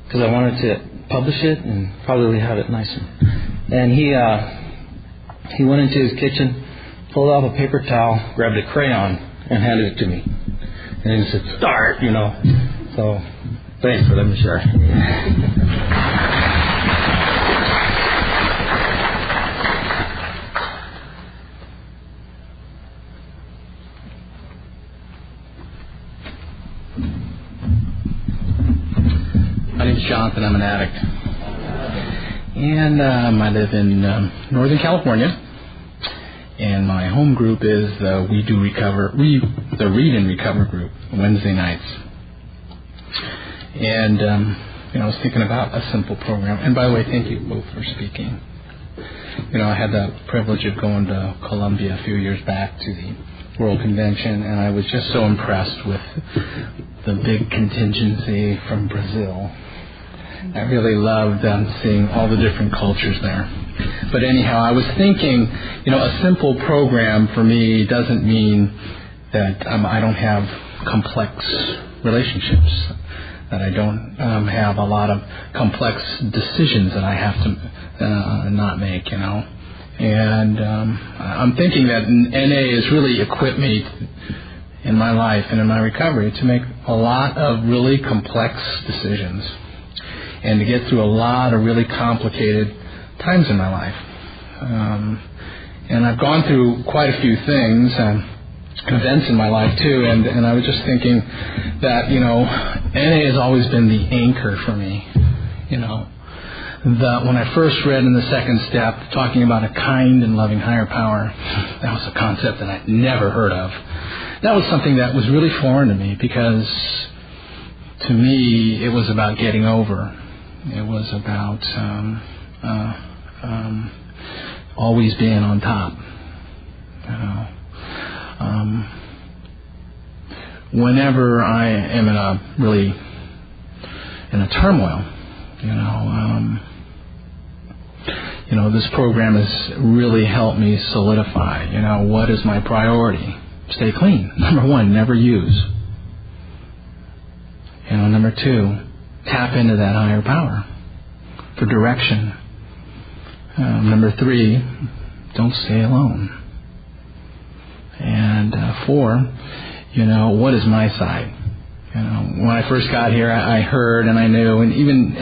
because I wanted to publish it and probably have it nicer. And he went into his kitchen, pulled out a paper towel, grabbed a crayon, and handed it to me. And he said, start, So, thanks for letting me share. My name's Jonathan. I'm an addict. And I live in Northern California. And my home group is the Read and Recover group, Wednesday nights. And, I was thinking about a simple program. And by the way, thank you both for speaking. I had the privilege of going to Colombia a few years back to the World Convention, and I was just so impressed with the big contingency from Brazil. I really loved seeing all the different cultures there. But anyhow, I was thinking, a simple program for me doesn't mean that I don't have complex relationships, that I don't have a lot of complex decisions that I have to not make, And I'm thinking that NA has really equipped me in my life and in my recovery to make a lot of really complex decisions and to get through a lot of really complicated times in my life. And I've gone through quite a few things, events in my life too, and I was just thinking that, NA has always been the anchor for me, When I first read in the second step, talking about a kind and loving higher power, that was a concept that I'd never heard of. That was something that was really foreign to me because, to me, it was about getting over. It was about always being on top. Whenever I am in a turmoil, this program has really helped me solidify, what is my priority? Stay clean. Number one, never use. Number two, tap into that higher power for direction. Number three, don't stay alone. And four, what is my side? When I first got here, I heard and I knew, and even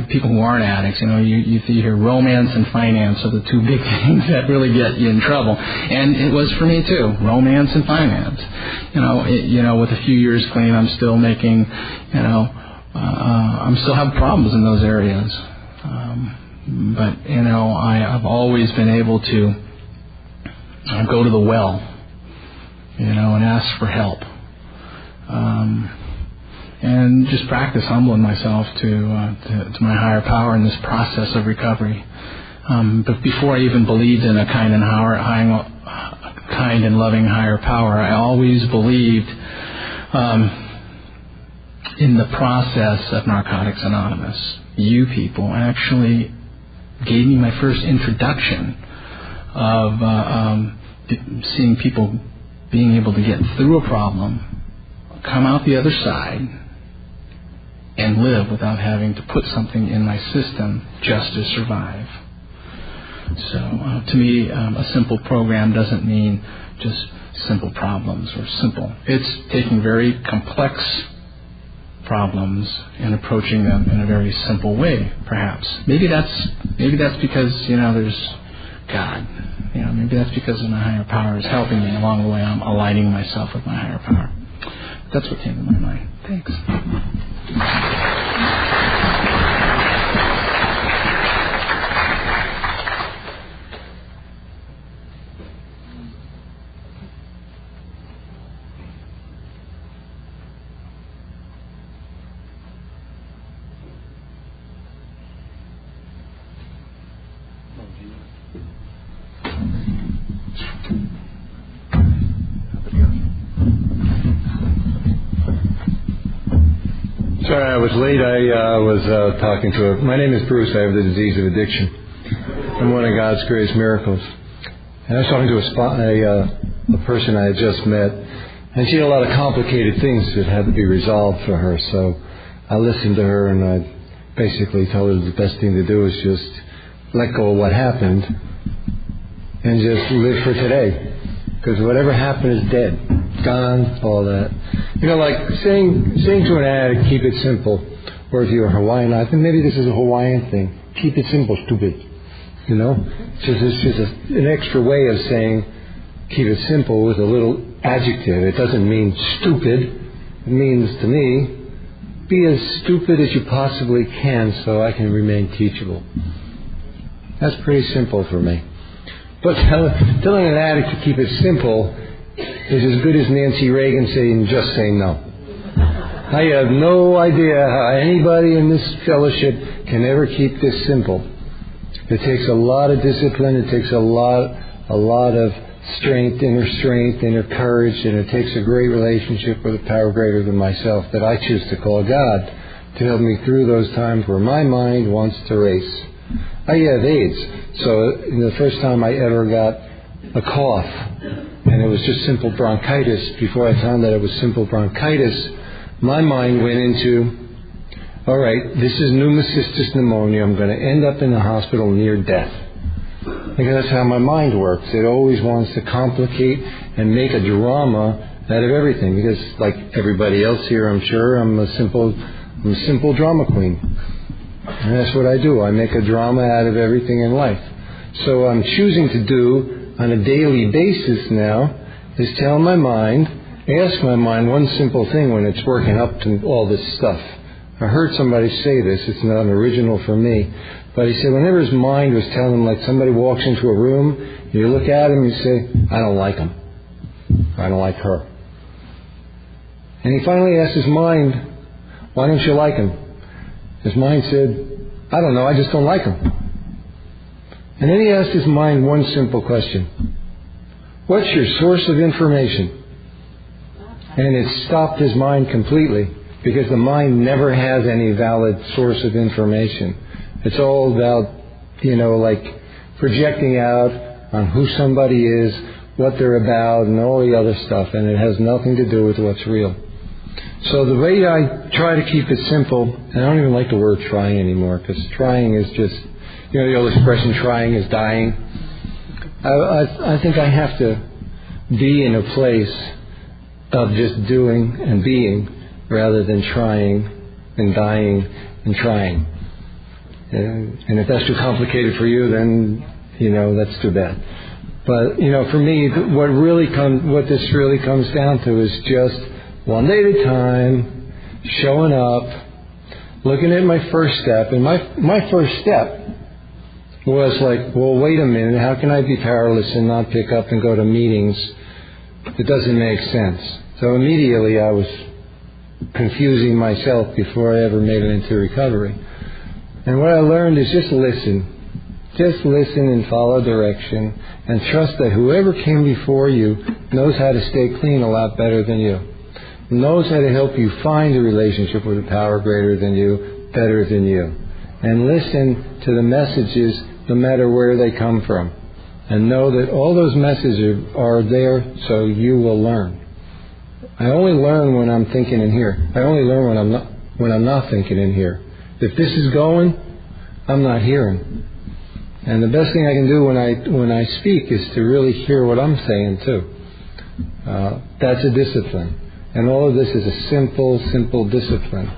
people who aren't addicts, you hear romance and finance are the two big things that really get you in trouble. And it was for me too, romance and finance. With a few years clean, I'm still making, I'm still have problems in those areas. But I've always been able to go to the well, and ask for help. And just practice humbling myself to my higher power in this process of recovery. But before I even believed in a kind and loving higher power, I always believed in the process of Narcotics Anonymous. You people actually gave me my first introduction of seeing people being able to get through a problem, come out the other side, and live without having to put something in my system just to survive. So to me, a simple program doesn't mean just simple problems or simple. It's taking very complex problems and approaching them in a very simple way, perhaps. Maybe that's because, there's God. Maybe that's because my higher power is helping me along the way. I'm aligning myself with my higher power. That's what came to my mind. Thanks. Sorry, I was late. I was talking to my name is Bruce. I have the disease of addiction. I'm one of God's greatest miracles. And I was talking to a person I had just met, and she had a lot of complicated things that had to be resolved for her. So I listened to her, and I basically told her the best thing to do is just let go of what happened and just live for today. Because whatever happened is dead. It's gone, all that. Like saying to an addict, keep it simple. Or if you're a Hawaiian, I think maybe this is a Hawaiian thing. Keep it simple, stupid. It's just an extra way of saying keep it simple with a little adjective. It doesn't mean stupid. It means, to me, be as stupid as you possibly can so I can remain teachable. That's pretty simple for me. But telling an addict to keep it simple is as good as Nancy Reagan saying, just say no. I have no idea how anybody in this fellowship can ever keep this simple. It takes a lot of discipline. It takes a lot of strength, inner courage, and it takes a great relationship with a power greater than myself that I choose to call God to help me through those times where my mind wants to race. I have AIDS, so the first time I ever got a cough, and it was just simple bronchitis, before I found that it was simple bronchitis, my mind went into, all right, this is pneumocystis pneumonia, I'm going to end up in the hospital near death. Because that's how my mind works. It always wants to complicate and make a drama out of everything. Because like everybody else here, I'm sure, I'm a simple drama queen. And that's what I do. I make a drama out of everything in life. So I'm choosing to do on a daily basis now is tell my mind, ask my mind one simple thing when it's working up to all this stuff. I heard somebody say this, it's not original for me, but he said whenever his mind was telling him, like somebody walks into a room, you look at him and you say, I don't like him. I don't like her. And he finally asked his mind, why don't you like him? His mind said, I don't know, I just don't like him. And then he asked his mind one simple question. What's your source of information? And it stopped his mind completely, because the mind never has any valid source of information. It's all about, like projecting out on who somebody is, what they're about, and all the other stuff, and it has nothing to do with what's real. So the way I try to keep it simple, and I don't even like the word trying anymore, because trying is just, the old expression, trying is dying. I think I have to be in a place of just doing and being rather than trying and dying and trying. And if that's too complicated for you, then, that's too bad. But, for me, what this really comes down to is just one day at a time, showing up, looking at my first step. And my first step was like, well, wait a minute, how can I be powerless and not pick up and go to meetings? It doesn't make sense. So immediately I was confusing myself before I ever made it into recovery. And what I learned is just listen. Just listen and follow direction, and trust that whoever came before you knows how to stay clean a lot better than you. Knows how to help you find a relationship with a power greater than you, better than you. And listen to the messages no matter where they come from. And know that all those messages are there so you will learn. I only learn when I'm thinking in here. I only learn when I'm not thinking in here. If this is going, I'm not hearing. And the best thing I can do when I speak is to really hear what I'm saying too. That's a discipline. And all of this is a simple discipline.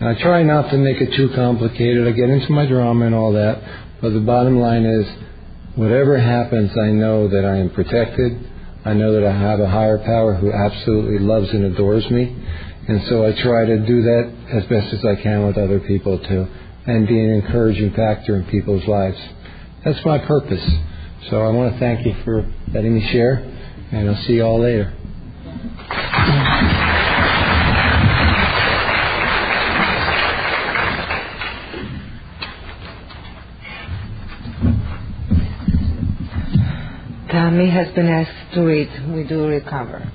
And I try not to make it too complicated. I get into my drama and all that. But the bottom line is, whatever happens, I know that I am protected. I know that I have a higher power who absolutely loves and adores me. And so I try to do that as best as I can with other people too, and be an encouraging factor in people's lives. That's my purpose. So I want to thank you for letting me share, and I'll see you all later. Tammy has been asked to read We Do Recover.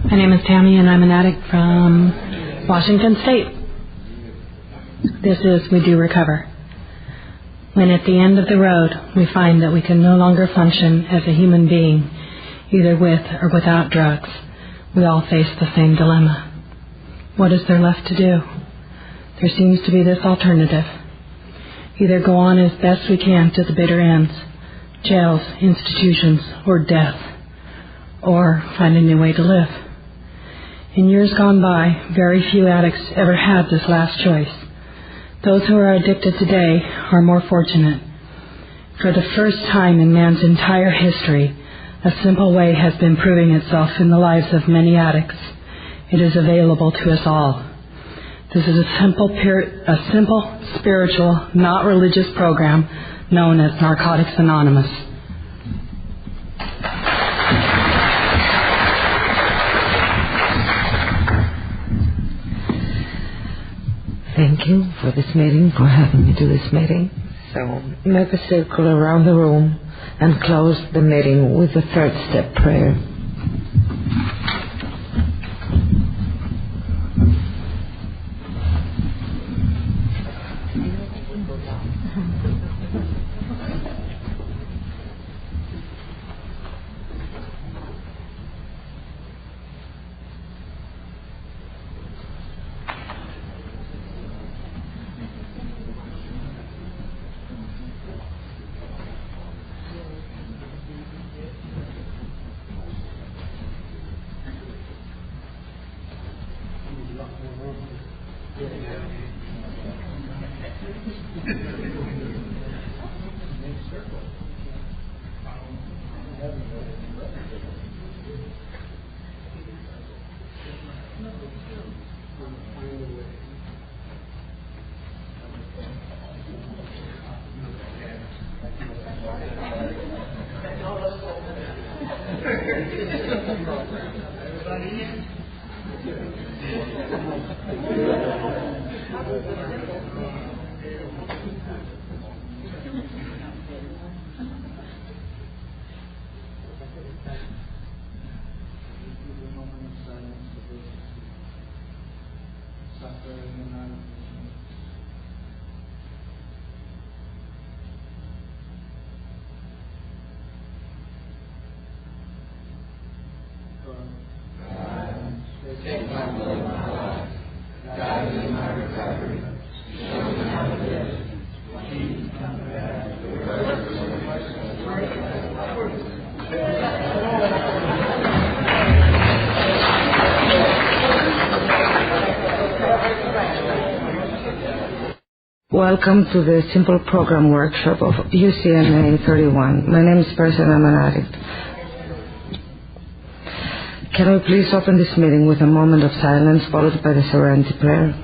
My name is Tammy, and I'm an addict from Washington State. This is We Do Recover. When at the end of the road we find that we can no longer function as a human being, either with or without drugs, we all face the same dilemma. What is there left to do? There seems to be this alternative. Either go on as best we can to the bitter ends, jails, institutions, or death, or find a new way to live. In years gone by, very few addicts ever had this last choice. Those who are addicted today are more fortunate. For the first time in man's entire history, a simple way has been proving itself in the lives of many addicts. It is available to us all. This is a simple, spiritual, not religious program known as Narcotics Anonymous. Thank you for this meeting, for having me do this meeting. So make a circle around the room and close the meeting with the third step prayer. Welcome to the Simple Program Workshop of UCMA 31. My name is Tereza and I'm an addict. Can we please open this meeting with a moment of silence followed by the Serenity Prayer?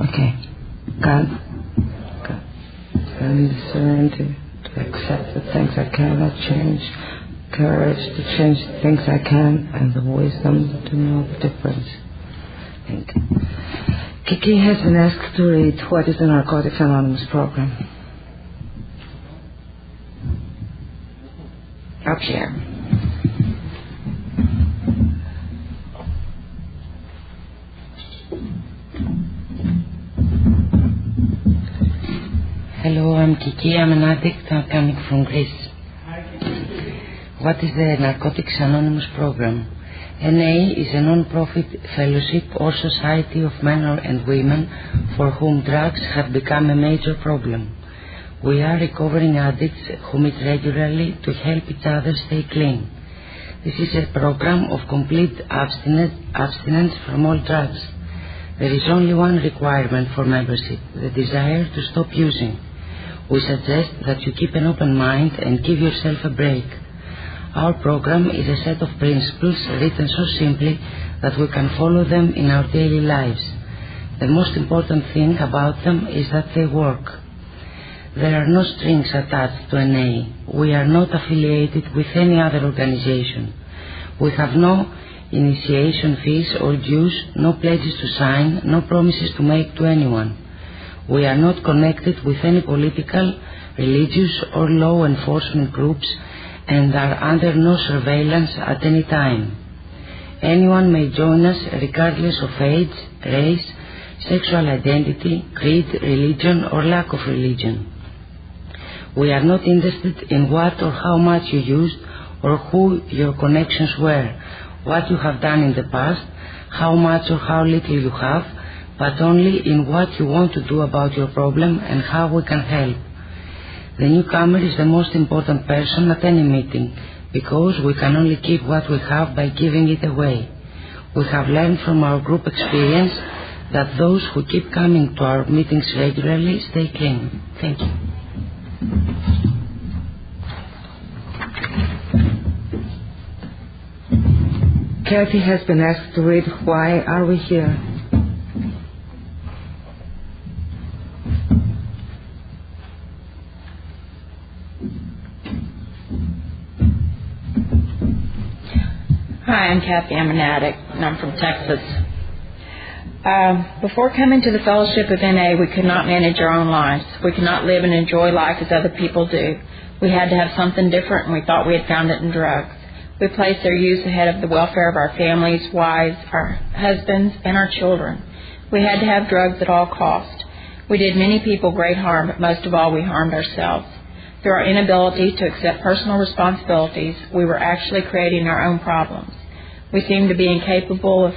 Okay. God. I need serenity to accept the things I cannot change, courage to change the things I can, and the wisdom to know the difference. Thank you. Kiki has been asked to read what is the Narcotics Anonymous program. Up here. Hello, I'm Kiki. I'm an addict. I'm coming from Greece. What is the Narcotics Anonymous program? NA is a non-profit fellowship or society of men and women for whom drugs have become a major problem. We are recovering addicts who meet regularly to help each other stay clean. This is a program of complete abstinence from all drugs. There is only one requirement for membership, the desire to stop using. We suggest that you keep an open mind and give yourself a break. Our program is a set of principles written so simply that we can follow them in our daily lives. The most important thing about them is that they work. There are no strings attached to NA. We are not affiliated with any other organization. We have no initiation fees or dues, no pledges to sign, no promises to make to anyone. We are not connected with any political, religious or law enforcement groups and are under no surveillance at any time. Anyone may join us regardless of age, race, sexual identity, creed, religion or lack of religion. We are not interested in what or how much you used or who your connections were, what you have done in the past, how much or how little you have, but only in what you want to do about your problem and how we can help. The newcomer is the most important person at any meeting because we can only keep what we have by giving it away. We have learned from our group experience that those who keep coming to our meetings regularly stay clean. Thank you. Kathy has been asked to read Why Are We Here? Kathy. I'm an addict, and I'm from Texas. Before coming to the Fellowship of NA, we could not manage our own lives. We could not live and enjoy life as other people do. We had to have something different, and we thought we had found it in drugs. We placed their use ahead of the welfare of our families, wives, our husbands, and our children. We had to have drugs at all costs. We did many people great harm, but most of all, we harmed ourselves. Through our inability to accept personal responsibilities, we were actually creating our own problems. We seemed to be incapable of